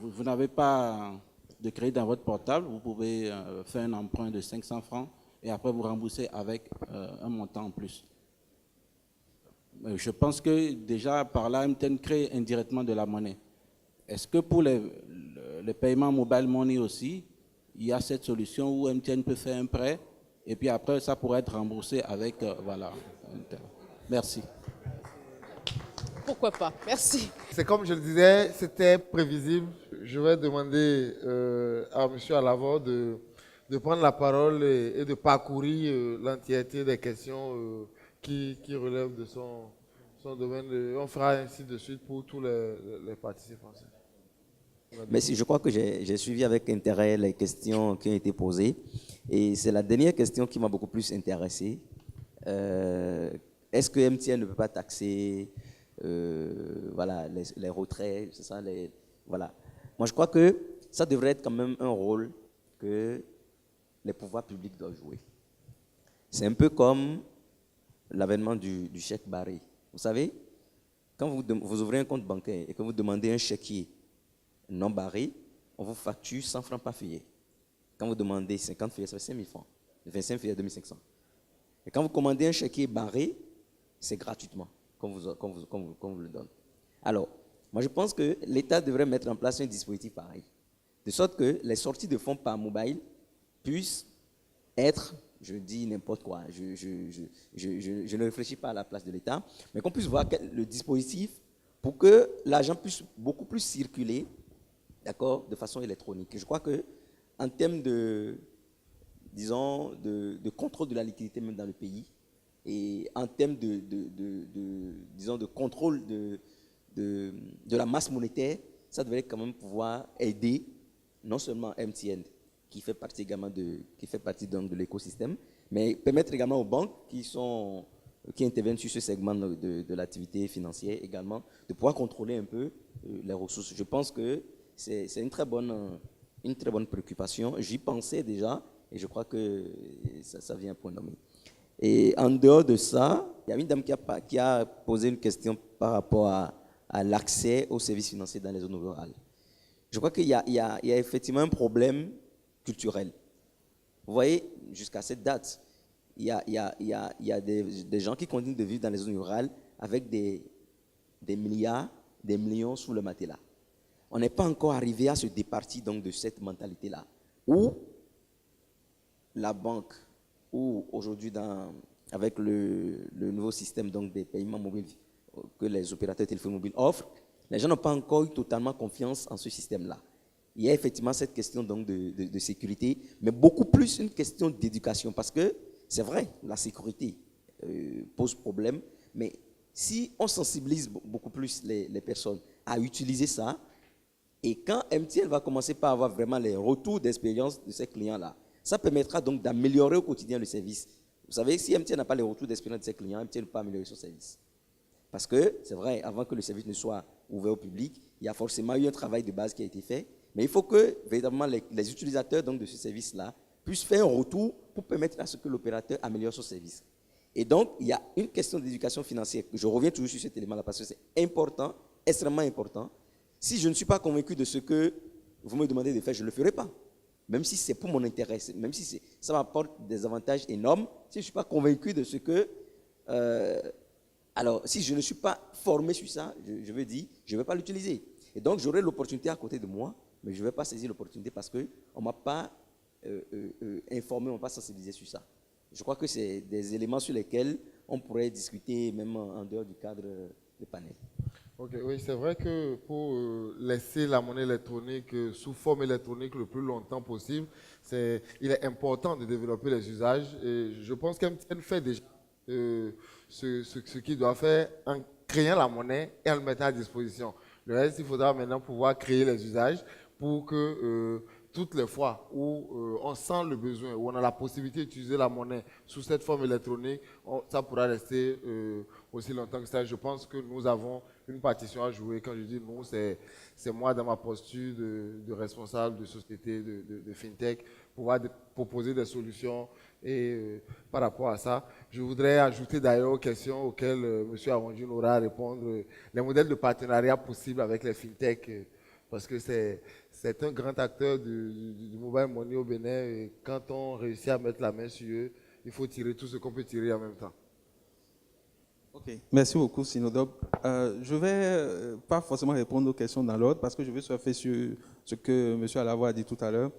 Vous n'avez pas de crédit dans votre portable, vous pouvez faire un emprunt de 500 francs et après vous rembourser avec un montant en plus. Je pense que déjà par là, MTN crée indirectement de la monnaie. Est-ce que pour les paiements Mobile Money aussi, il y a cette solution où MTN peut faire un prêt et puis après ça pourrait être remboursé avec, voilà. Merci. Pourquoi pas? Merci. C'est comme je le disais, c'était prévisible. Je vais demander à M. Alavor de prendre la parole et de parcourir l'entièreté des questions qui relèvent de son domaine. On fera ainsi de suite pour tous les participants. Merci, je crois que j'ai suivi avec intérêt les questions qui ont été posées. Et c'est la dernière question qui m'a beaucoup plus intéressé. Est-ce que MTN ne peut pas taxer voilà, les retraits, c'est ça, voilà. Moi, je crois que ça devrait être quand même un rôle que les pouvoirs publics doivent jouer. C'est un peu comme l'avènement du chèque barré. Vous savez, quand vous ouvrez un compte bancaire et que vous demandez un chéquier non barré, on vous facture 100 francs par feuillet. Quand vous demandez 50 feuillets, ça fait 5 000 francs. 25 feuillets, 2500. Et quand vous commandez un chéquier barré, c'est gratuitement qu'on vous le donne. Alors, moi je pense que l'État devrait mettre en place un dispositif pareil, de sorte que les sorties de fonds par mobile puissent être, je dis n'importe quoi, je ne réfléchis pas à la place de l'État, mais qu'on puisse voir le dispositif pour que l'argent puisse beaucoup plus circuler, d'accord, de façon électronique. Je crois que en termes de, disons, de contrôle de la liquidité même dans le pays, et en termes disons, de contrôle de la masse monétaire, ça devrait quand même pouvoir aider non seulement MTN, qui fait partie également de l'écosystème, mais permettre également aux banques qui interviennent sur ce segment de l'activité financière également, de pouvoir contrôler un peu les ressources. Je pense que c'est une très bonne préoccupation. J'y pensais déjà et je crois que ça vient à point nommé. Et en dehors de ça, il y a une dame qui a posé une question par rapport à l'accès aux services financiers dans les zones rurales. Je crois qu'il y a effectivement un problème culturel. Vous voyez, jusqu'à cette date, il y a des gens qui continuent de vivre dans les zones rurales avec des milliards, des millions sous le matelas. On n'est pas encore arrivé à se départir donc de cette mentalité-là, où la banque, ou aujourd'hui avec le nouveau système donc des paiements mobiles que les opérateurs téléphoniques mobiles offrent, les gens n'ont pas encore eu totalement confiance en ce système-là. Il y a effectivement cette question donc de sécurité, mais beaucoup plus une question d'éducation, parce que c'est vrai, la sécurité pose problème, mais si on sensibilise beaucoup plus les personnes à utiliser ça, et quand MTN va commencer par avoir vraiment les retours d'expérience de ces clients-là, ça permettra donc d'améliorer au quotidien le service. Vous savez, si MTN n'a pas les retours d'expérience de ses clients, MTN ne peut pas améliorer son service. Parce que, c'est vrai, avant que le service ne soit ouvert au public, il y a forcément eu un travail de base qui a été fait, mais il faut que, véritablement, les utilisateurs donc, de ce service-là puissent faire un retour pour permettre à ce que l'opérateur améliore son service. Et donc, il y a une question d'éducation financière. Je reviens toujours sur cet élément-là parce que c'est important, extrêmement important. Si je ne suis pas convaincu de ce que vous me demandez de faire, je ne le ferai pas. Même si c'est pour mon intérêt, même si ça m'apporte des avantages énormes, si je ne suis pas convaincu de ce que... alors, si je ne suis pas formé sur ça, je veux dire, je ne vais pas l'utiliser. Et donc, j'aurai l'opportunité à côté de moi, mais je ne vais pas saisir l'opportunité parce qu'on ne m'a pas informé, on ne m'a pas sensibilisé sur ça. Je crois que c'est des éléments sur lesquels on pourrait discuter même en dehors du cadre du panel. Okay, oui, c'est vrai que pour laisser la monnaie électronique sous forme électronique le plus longtemps possible, il est important de développer les usages. Et je pense qu'MTN fait déjà ce qu'il doit faire en créant la monnaie et en le mettant à disposition. Le reste, il faudra maintenant pouvoir créer les usages pour que toutes les fois où on sent le besoin, où on a la possibilité d'utiliser la monnaie sous cette forme électronique, ça pourra rester aussi longtemps que ça. Je pense que nous avons une partition à jouer. Quand je dis nous, c'est moi dans ma posture de responsable de société, de FinTech, pouvoir proposer des solutions. Et par rapport à ça, je voudrais ajouter d'ailleurs aux questions auxquelles M. Aronjine aura à répondre, les modèles de partenariat possibles avec les FinTech, parce que c'est un grand acteur du mobile money au Bénin. Et quand on réussit à mettre la main sur eux, il faut tirer tout ce qu'on peut tirer en même temps. Ok, merci beaucoup, Sinodob. Je ne vais pas forcément répondre aux questions dans l'ordre parce que je vais surfer sur ce que M. Alavo a dit tout à l'heure.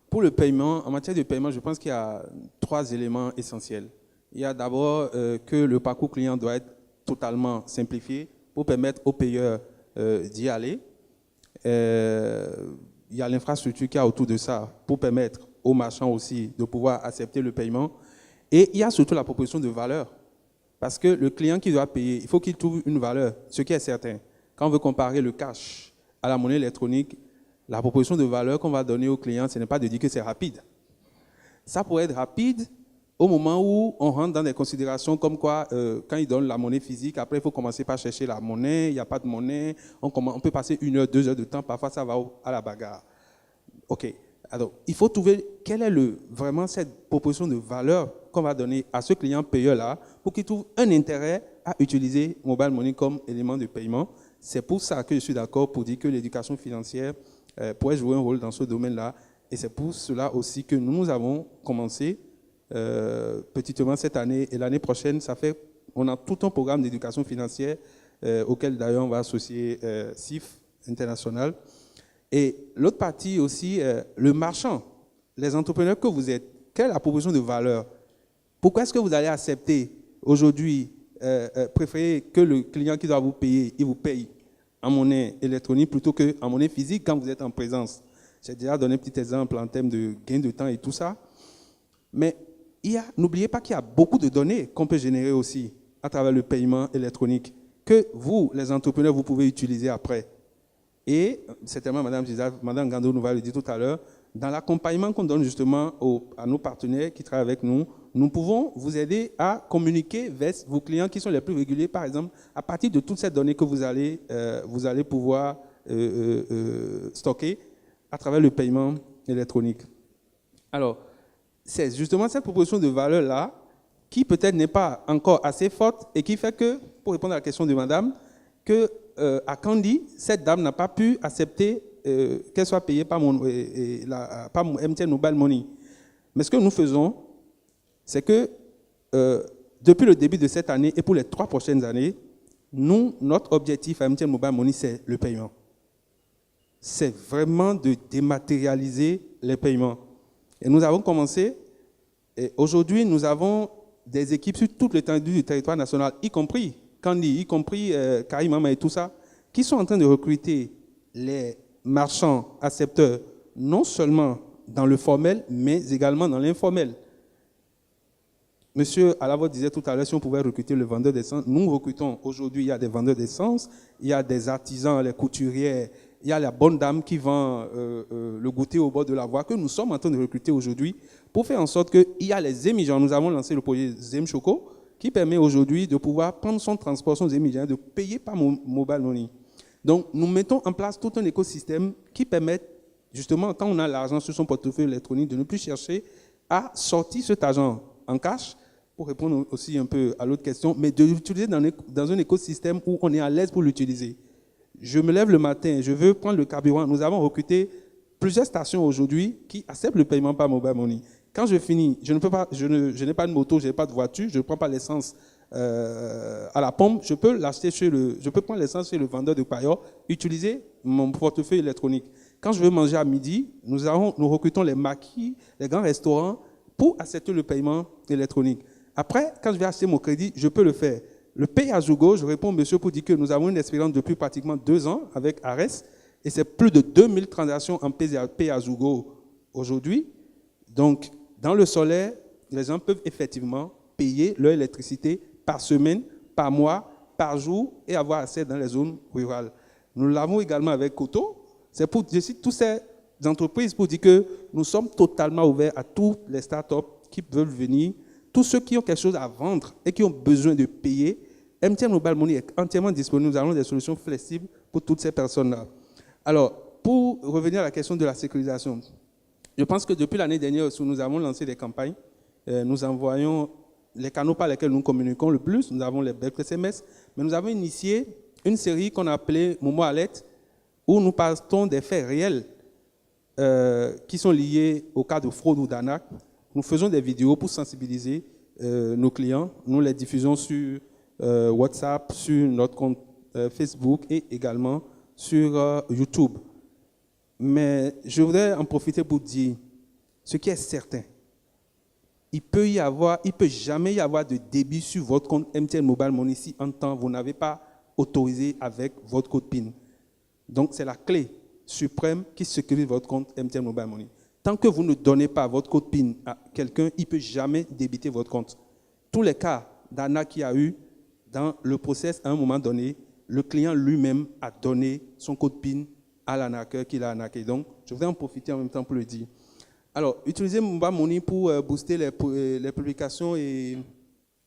Pour le paiement, en matière de paiement, je pense qu'il y a 3 éléments essentiels. Il y a d'abord que le parcours client doit être totalement simplifié pour permettre aux payeurs d'y aller. Il y a l'infrastructure qu'il y a autour de ça pour permettre aux marchands aussi de pouvoir accepter le paiement. Et il y a surtout la proposition de valeur. Parce que le client qui doit payer, il faut qu'il trouve une valeur, ce qui est certain. Quand on veut comparer le cash à la monnaie électronique, la proposition de valeur qu'on va donner au client, ce n'est pas de dire que c'est rapide. Ça pourrait être rapide au moment où on rentre dans des considérations comme quoi, quand il donne la monnaie physique, après il faut commencer par chercher la monnaie, il n'y a pas de monnaie, on peut passer 1 heure, 2 heures de temps, parfois ça va à la bagarre. Ok, alors il faut trouver quelle est vraiment cette proposition de valeur qu'on va donner à ce client payeur-là pour qu'il trouve un intérêt à utiliser mobile money comme élément de paiement. C'est pour ça que je suis d'accord pour dire que l'éducation financière pourrait jouer un rôle dans ce domaine-là. Et c'est pour cela aussi que nous avons commencé petitement cette année et l'année prochaine, on a tout un programme d'éducation financière auquel d'ailleurs on va associer CIF International. Et l'autre partie aussi, le marchand, les entrepreneurs que vous êtes, quelle est la proposition de valeur? Pourquoi est-ce que vous allez accepter aujourd'hui, préférer que le client qui doit vous payer, il vous paye en monnaie électronique plutôt qu'en monnaie physique quand vous êtes en présence? J'ai déjà donné un petit exemple en termes de gain de temps et tout ça. Mais n'oubliez pas qu'il y a beaucoup de données qu'on peut générer aussi à travers le paiement électronique que vous, les entrepreneurs, vous pouvez utiliser après. Et certainement, Mme Gando nous va le dire tout à l'heure, dans l'accompagnement qu'on donne justement à nos partenaires qui travaillent avec nous, nous pouvons vous aider à communiquer vers vos clients qui sont les plus réguliers, par exemple, à partir de toutes ces données que vous allez pouvoir stocker à travers le paiement électronique. Alors, c'est justement cette proposition de valeur-là qui peut-être n'est pas encore assez forte et qui fait que, pour répondre à la question de madame, que à Kandi, cette dame n'a pas pu accepter qu'elle soit payée par MTN Mobile Money. Mais ce que nous faisons, c'est que depuis le début de cette année et pour les 3 prochaines années, notre objectif à MTN Mobile Money, c'est le paiement. C'est vraiment de dématérialiser les paiements. Et nous avons commencé, et aujourd'hui, nous avons des équipes sur toute l'étendue du territoire national, y compris Kandi, y compris Karimama et tout ça, qui sont en train de recruter les marchands accepteurs, non seulement dans le formel, mais également dans l'informel. Monsieur Alavo disait tout à l'heure, si on pouvait recruter le vendeur d'essence, nous recrutons aujourd'hui, il y a des vendeurs d'essence, il y a des artisans, les couturières, il y a la bonne dame qui vend le goûter au bord de la voie, que nous sommes en train de recruter aujourd'hui pour faire en sorte qu'il y a les émigrants. Nous avons lancé le projet Zem Choco qui permet aujourd'hui de pouvoir prendre son transport, son émigrants, de payer par mobile money. Donc, nous mettons en place tout un écosystème qui permet, justement, quand on a l'argent sur son portefeuille électronique, de ne plus chercher à sortir cet argent en cash, pour répondre aussi un peu à l'autre question, mais de l'utiliser dans un écosystème où on est à l'aise pour l'utiliser. Je me lève le matin, je veux prendre le carburant. Nous avons recruté plusieurs stations aujourd'hui qui acceptent le paiement par mobile money. Quand je finis, je n'ai pas de moto, je n'ai pas de voiture, je ne prends pas l'essence à la pompe, je peux prendre l'essence chez le vendeur de paillot, utiliser mon portefeuille électronique. Quand je veux manger à midi, nous recrutons les maquis, les grands restaurants pour accepter le paiement électronique. Après, quand je vais acheter mon crédit, je peux le faire. Le Pay-as-you-go, je réponds, monsieur, pour dire que nous avons une expérience depuis pratiquement 2 ans avec Ares, et c'est plus de 2000 transactions en Pay-as-you-go aujourd'hui. Donc, dans le solaire, les gens peuvent effectivement payer leur électricité par semaine, par mois, par jour, et avoir accès dans les zones rurales. Nous l'avons également avec Koto. Je cite toutes ces entreprises pour dire que nous sommes totalement ouverts à toutes les startups qui veulent venir, tous ceux qui ont quelque chose à vendre et qui ont besoin de payer. MTN Mobile Money est entièrement disponible. Nous avons des solutions flexibles pour toutes ces personnes-là. Alors, pour revenir à la question de la sécurisation, je pense que depuis l'année dernière, nous avons lancé des campagnes. Nous envoyons les canaux par lesquels nous communiquons le plus. Nous avons les bulk SMS, mais nous avons initié une série qu'on a appelée Momo Alert, où nous partons des faits réels qui sont liés au cas de fraude ou d'arnaque. Nous faisons des vidéos pour sensibiliser nos clients. Nous les diffusons sur WhatsApp, sur notre compte Facebook et également sur YouTube. Mais je voudrais en profiter pour dire ce qui est certain. Il peut jamais y avoir de débit sur votre compte MTN Mobile Money si en temps vous n'avez pas autorisé avec votre code PIN. Donc c'est la clé suprême qui sécurise votre compte MTN Mobile Money. Tant que vous ne donnez pas votre code PIN à quelqu'un, il ne peut jamais débiter votre compte. Tous les cas d'arnaque qu'il y a eu dans le process, à un moment donné, le client lui-même a donné son code PIN à l'arnaqueur qui l'a arnaqué. Donc, je voudrais en profiter en même temps pour le dire. Alors, utilisez Mobile Money pour booster les publications et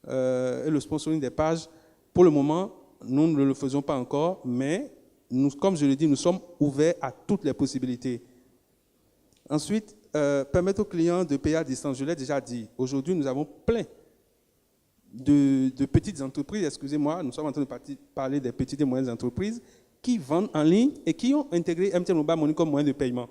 le sponsoring des pages. Pour le moment, nous ne le faisons pas encore, mais nous, comme je le dis, nous sommes ouverts à toutes les possibilités. Ensuite, permettre aux clients de payer à distance. Je l'ai déjà dit. Aujourd'hui, nous avons plein de petites entreprises, excusez-moi, nous sommes en train de parler des petites et moyennes entreprises qui vendent en ligne et qui ont intégré MTN Mobile Money comme moyen de paiement.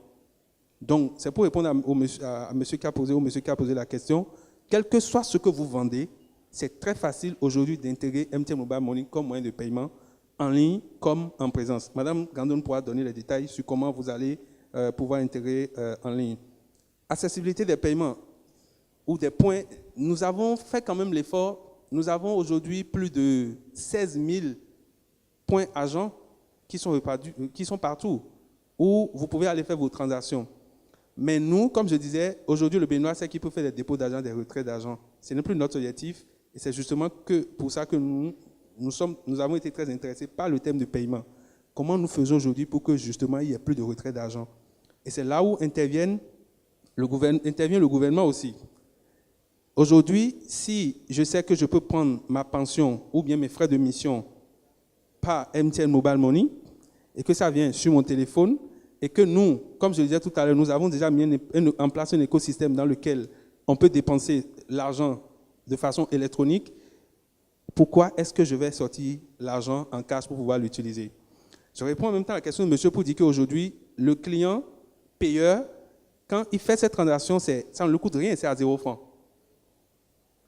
Donc, c'est pour répondre à monsieur qui a posé la question. Quel que soit ce que vous vendez, c'est très facile aujourd'hui d'intégrer MTN Mobile Money comme moyen de paiement en ligne comme en présence. Madame Gandon pourra donner les détails sur comment vous allez pouvoir intégrer en ligne. Accessibilité des paiements ou des points. Nous avons fait quand même l'effort. Nous avons aujourd'hui plus de 16 000 points agents qui sont partout, où vous pouvez aller faire vos transactions. Mais nous, comme je disais, aujourd'hui, le Béninois sait qu'il peut faire des dépôts d'argent, des retraits d'argent. Ce n'est plus notre objectif. Et c'est justement pour ça que nous avons été très intéressés par le thème de paiement. Comment nous faisons aujourd'hui pour que justement il n'y ait plus de retrait d'argent? Et c'est là où intervient le gouvernement aussi. Aujourd'hui, si je sais que je peux prendre ma pension ou bien mes frais de mission par MTN Mobile Money et que ça vient sur mon téléphone et que nous, comme je le disais tout à l'heure, nous avons déjà mis en place un écosystème dans lequel on peut dépenser l'argent de façon électronique, pourquoi est-ce que je vais sortir l'argent en cash pour pouvoir l'utiliser? Je réponds en même temps à la question de monsieur pour dire qu'aujourd'hui, le client payeur, quand il fait cette transaction, ça ne lui coûte rien, c'est à 0 francs.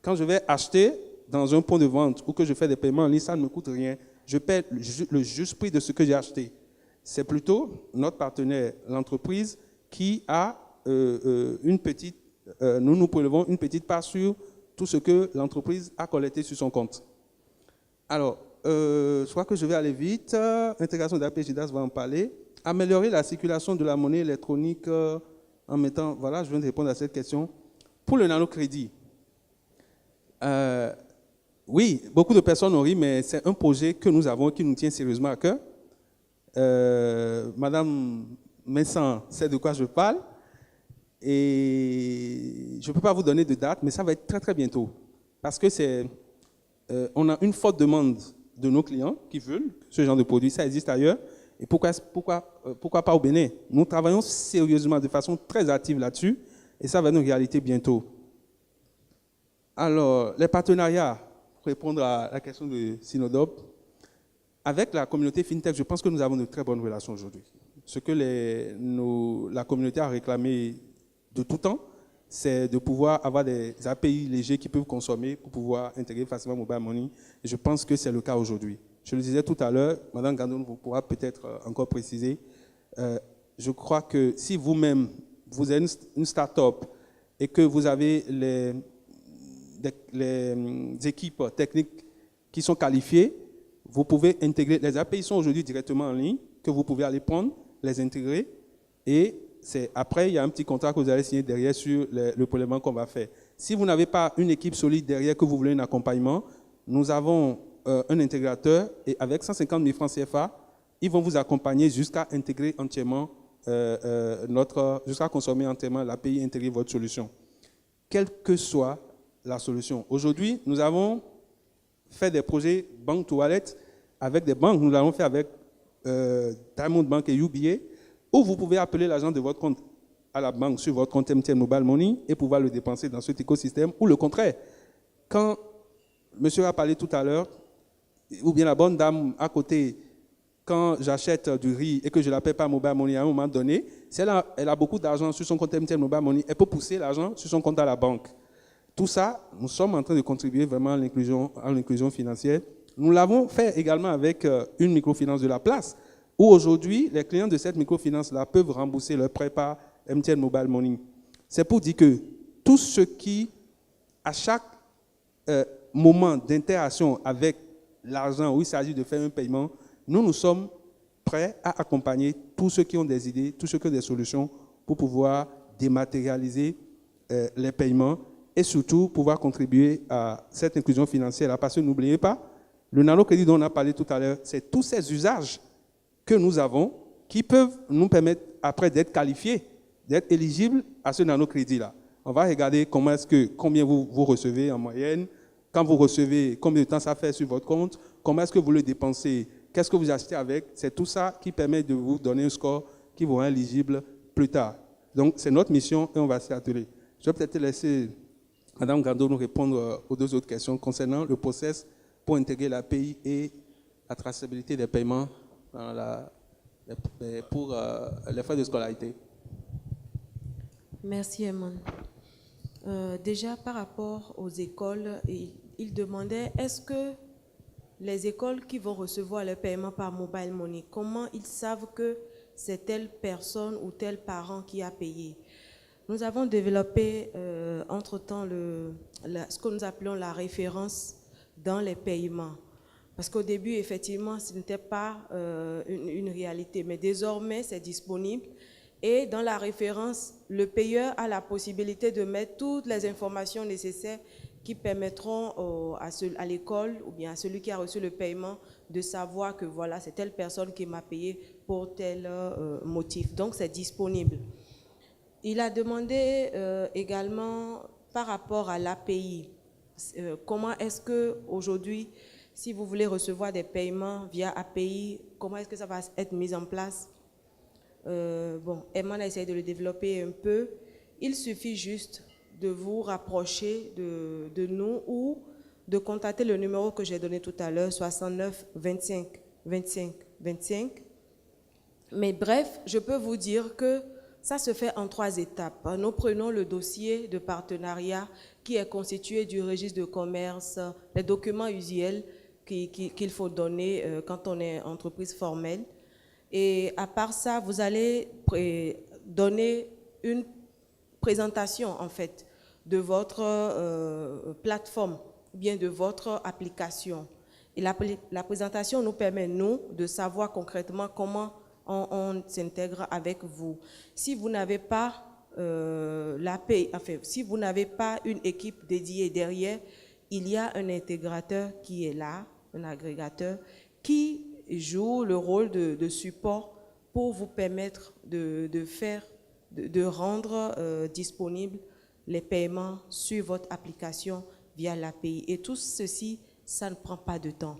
Quand je vais acheter dans un point de vente ou que je fais des paiements en ligne, ça ne me coûte rien. Je paie le juste prix de ce que j'ai acheté. C'est plutôt notre partenaire, l'entreprise, qui a une petite... nous prélevons une petite part sur tout ce que l'entreprise a collecté sur son compte. Alors, je crois que je vais aller vite. Intégration d'API, Gidas va en parler. Améliorer la circulation de la monnaie électronique en mettant... Voilà, je viens de répondre à cette question. Pour le nanocrédit, oui, beaucoup de personnes ont ri, mais c'est un projet que nous avons qui nous tient sérieusement à cœur. Madame Messan sait de quoi je parle. Et je ne peux pas vous donner de date, mais ça va être très très bientôt. Parce que on a une forte demande de nos clients qui veulent ce genre de produit. Ça existe ailleurs. Et pourquoi pas au Bénin? Nous travaillons sérieusement, de façon très active là-dessus. Et ça va être une réalité bientôt. Alors, les partenariats, pour répondre à la question de Sinodop, avec la communauté FinTech, je pense que nous avons de très bonnes relations aujourd'hui. Ce que la communauté a réclamé de tout temps, c'est de pouvoir avoir des API légers qui peuvent consommer pour pouvoir intégrer facilement Mobile Money. Et je pense que c'est le cas aujourd'hui. Je le disais tout à l'heure, Mme Gandon vous pourra peut-être encore préciser. Je crois que si vous-même, vous êtes une start-up et que vous avez les équipes techniques qui sont qualifiées, vous pouvez intégrer. Les API sont aujourd'hui directement en ligne, que vous pouvez aller prendre, les intégrer, et après, il y a un petit contrat que vous allez signer derrière sur le prélèvement qu'on va faire. Si vous n'avez pas une équipe solide derrière, que vous voulez un accompagnement, nous avons un intégrateur, et avec 150 000 francs CFA, ils vont vous accompagner jusqu'à intégrer entièrement jusqu'à consommer entièrement l'API intégrée de votre solution, quelle que soit la solution. Aujourd'hui, nous avons fait des projets bank to wallet avec des banques. Nous l'avons fait avec Diamond Bank et UBA, où vous pouvez appeler l'agent de votre compte à la banque sur votre compte MTN Mobile Money et pouvoir le dépenser dans cet écosystème, ou le contraire. Quand monsieur a parlé tout à l'heure, ou bien la bonne dame à côté, quand j'achète du riz et que je ne la paie pas Mobile Money à un moment donné, si elle a beaucoup d'argent sur son compte MTN Mobile Money, elle peut pousser l'argent sur son compte à la banque. Tout ça, nous sommes en train de contribuer vraiment à l'inclusion financière. Nous l'avons fait également avec une microfinance de la place, où aujourd'hui, les clients de cette microfinance-là peuvent rembourser leur prêt par MTN Mobile Money. C'est pour dire que tout ce qui, à chaque moment d'interaction avec l'argent où il s'agit de faire un paiement, nous sommes prêts à accompagner tous ceux qui ont des idées, tous ceux qui ont des solutions pour pouvoir dématérialiser les paiements et surtout pouvoir contribuer à cette inclusion financière. Parce que n'oubliez pas, le nanocrédit dont on a parlé tout à l'heure, c'est tous ces usages que nous avons qui peuvent nous permettre après d'être qualifiés, d'être éligibles à ce nanocrédit-là. On va regarder combien vous recevez en moyenne, quand vous recevez, combien de temps ça fait sur votre compte, comment est-ce que vous le dépensez, qu'est-ce que vous achetez avec. C'est tout ça qui permet de vous donner un score qui vous rend éligible plus tard. Donc, c'est notre mission et on va s'y atteler. Je vais peut-être laisser Mme Gando nous répondre aux deux autres questions concernant le process pour intégrer l'API et la traçabilité des paiements pour les frais de scolarité. Merci, Eman. Déjà, par rapport aux écoles, il demandait, est-ce que les écoles qui vont recevoir le paiement par Mobile Money, comment ils savent que c'est telle personne ou tel parent qui a payé? Nous avons développé entre-temps ce que nous appelons la référence dans les paiements. Parce qu'au début, effectivement, ce n'était pas une réalité, mais désormais, c'est disponible. Et dans la référence, le payeur a la possibilité de mettre toutes les informations nécessaires qui permettront à l'école ou bien à celui qui a reçu le paiement de savoir que voilà, c'est telle personne qui m'a payé pour tel motif. Donc, c'est disponible. Il a demandé également par rapport à l'API, comment est-ce qu'aujourd'hui, si vous voulez recevoir des paiements via API, comment est-ce que ça va être mis en place? Bon, Eman a essayé de le développer un peu. Il suffit juste de vous rapprocher de nous ou de contacter le numéro que j'ai donné tout à l'heure, 69 25 25 25. Mais bref, je peux vous dire que ça se fait en 3 étapes. Nous prenons le dossier de partenariat qui est constitué du registre de commerce, les documents usuels qu'il faut donner quand on est entreprise formelle. Et à part ça, vous allez donner une présentation, en fait, de votre plateforme, bien de votre application. Et la présentation nous permet, nous, de savoir concrètement comment on s'intègre avec vous. Si vous n'avez pas si vous n'avez pas une équipe dédiée derrière, il y a un intégrateur qui est là, un agrégateur, qui joue le rôle de support pour vous permettre de rendre disponibles les paiements sur votre application via l'API. Et tout ceci, ça ne prend pas de temps.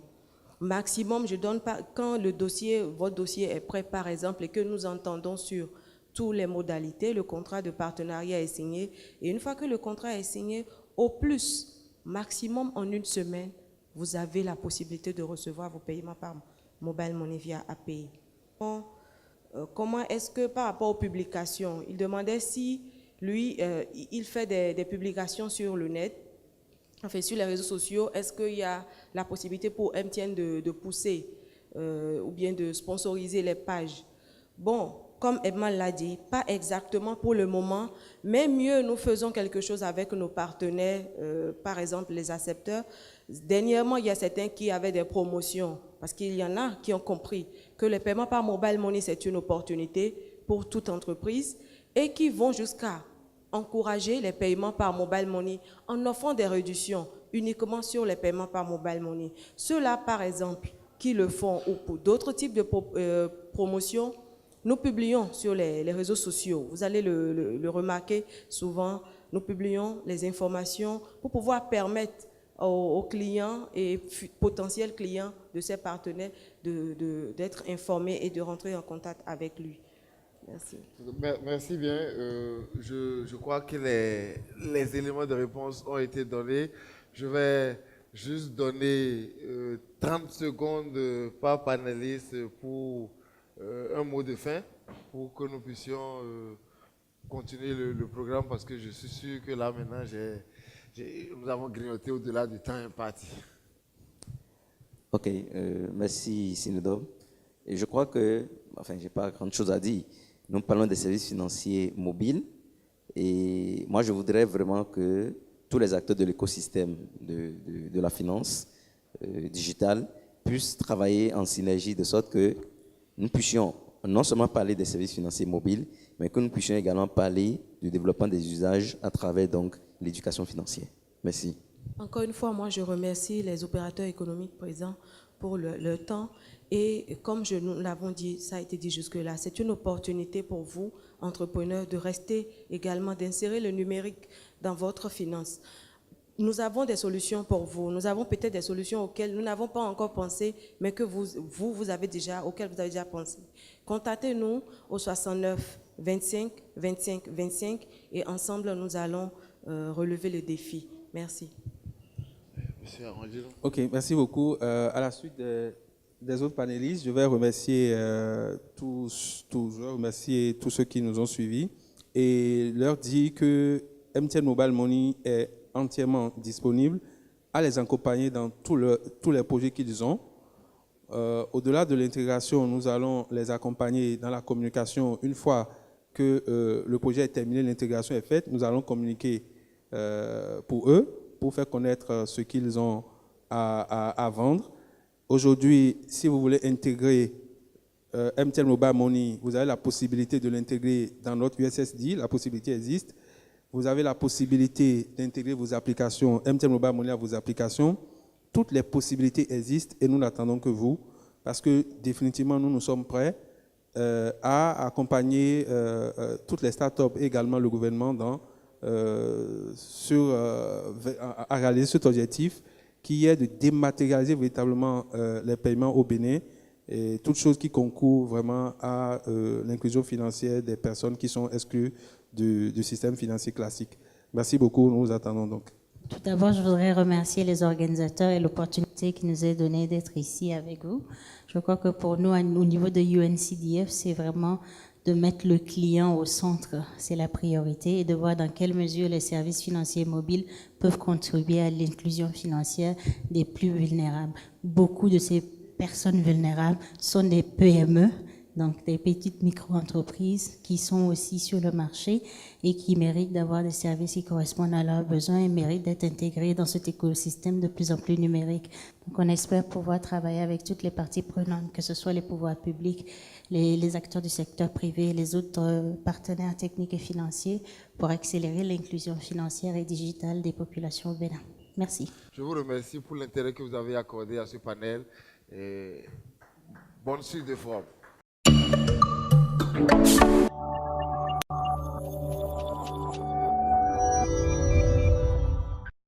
Maximum, je donne pas, quand votre dossier est prêt, par exemple, et que nous entendons sur toutes les modalités, le contrat de partenariat est signé. Et une fois que le contrat est signé, au plus, maximum en 1 semaine, vous avez la possibilité de recevoir vos paiements par Mobile Money via API. Comment est-ce que par rapport aux publications, il demandait si lui, il fait des publications sur le net, enfin sur les réseaux sociaux, est-ce qu'il y a la possibilité pour MTN de pousser ou bien de sponsoriser les pages? Bon, comme Eman l'a dit, pas exactement pour le moment, mais mieux, nous faisons quelque chose avec nos partenaires, par exemple les accepteurs. Dernièrement, il y a certains qui avaient des promotions, parce qu'il y en a qui ont compris que le paiement par Mobile Money, c'est une opportunité pour toute entreprise et qui vont jusqu'à encourager les paiements par Mobile Money en offrant des réductions uniquement sur les paiements par Mobile Money. Ceux-là, par exemple, qui le font ou pour d'autres types de promotions, nous publions sur les réseaux sociaux. Vous allez le remarquer souvent, nous publions les informations pour pouvoir permettre aux clients et potentiels clients de ces partenaires d'être informés et de rentrer en contact avec lui. Merci. Merci bien. Je crois que les éléments de réponse ont été donnés. Je vais juste donner 30 secondes par panéliste pour un mot de fin, pour que nous puissions continuer le programme, parce que je suis sûr que là maintenant, nous avons grignoté au-delà du temps imparti. Ok, merci Sinodob. Et je crois que, enfin, je n'ai pas grand-chose à dire. Nous parlons des services financiers mobiles et moi je voudrais vraiment que tous les acteurs de l'écosystème de la finance digitale puissent travailler en synergie de sorte que nous puissions non seulement parler des services financiers mobiles, mais que nous puissions également parler du développement des usages à travers donc l'éducation financière. Merci. Encore une fois, moi je remercie les opérateurs économiques présents pour leur temps. Et comme nous l'avons dit, ça a été dit jusque-là, c'est une opportunité pour vous, entrepreneurs, de rester également, d'insérer le numérique dans votre finance. Nous avons des solutions pour vous. Nous avons peut-être des solutions auxquelles nous n'avons pas encore pensé, mais que vous avez déjà, auxquelles vous avez déjà pensé. Contactez-nous au 69 25 25 25 et ensemble, nous allons relever le défi. Merci. Monsieur Arrangelo. Ok, merci beaucoup. À la suite des autres panélistes, je vais remercier tous ceux qui nous ont suivis et leur dire que MTN Mobile Money est entièrement disponible à les accompagner dans tous les projets qu'ils ont. Au-delà de l'intégration, nous allons les accompagner dans la communication. Une fois que le projet est terminé, l'intégration est faite, nous allons communiquer pour eux, pour faire connaître ce qu'ils ont à vendre. Aujourd'hui, si vous voulez intégrer MTN Mobile Money, vous avez la possibilité de l'intégrer dans notre USSD, la possibilité existe. Vous avez la possibilité d'intégrer vos applications, MTN Mobile Money à vos applications. Toutes les possibilités existent et nous n'attendons que vous, parce que définitivement, nous sommes prêts à accompagner toutes les startups et également le gouvernement à réaliser cet objectif qui est de dématérialiser véritablement les paiements au Bénin et toutes choses qui concourent vraiment à l'inclusion financière des personnes qui sont exclues du système financier classique. Merci beaucoup, nous vous attendons donc. Tout d'abord, je voudrais remercier les organisateurs et l'opportunité qui nous est donnée d'être ici avec vous. Je crois que pour nous, au niveau de UNCDF, c'est vraiment de mettre le client au centre, c'est la priorité, et de voir dans quelle mesure les services financiers mobiles peuvent contribuer à l'inclusion financière des plus vulnérables. Beaucoup de ces personnes vulnérables sont des PME, donc des petites micro-entreprises qui sont aussi sur le marché et qui méritent d'avoir des services qui correspondent à leurs besoins et méritent d'être intégrés dans cet écosystème de plus en plus numérique. Donc on espère pouvoir travailler avec toutes les parties prenantes, que ce soit les pouvoirs publics, les acteurs du secteur privé, les autres partenaires techniques et financiers pour accélérer l'inclusion financière et digitale des populations au Bénin. Merci. Je vous remercie pour l'intérêt que vous avez accordé à ce panel et bonne suite de forme.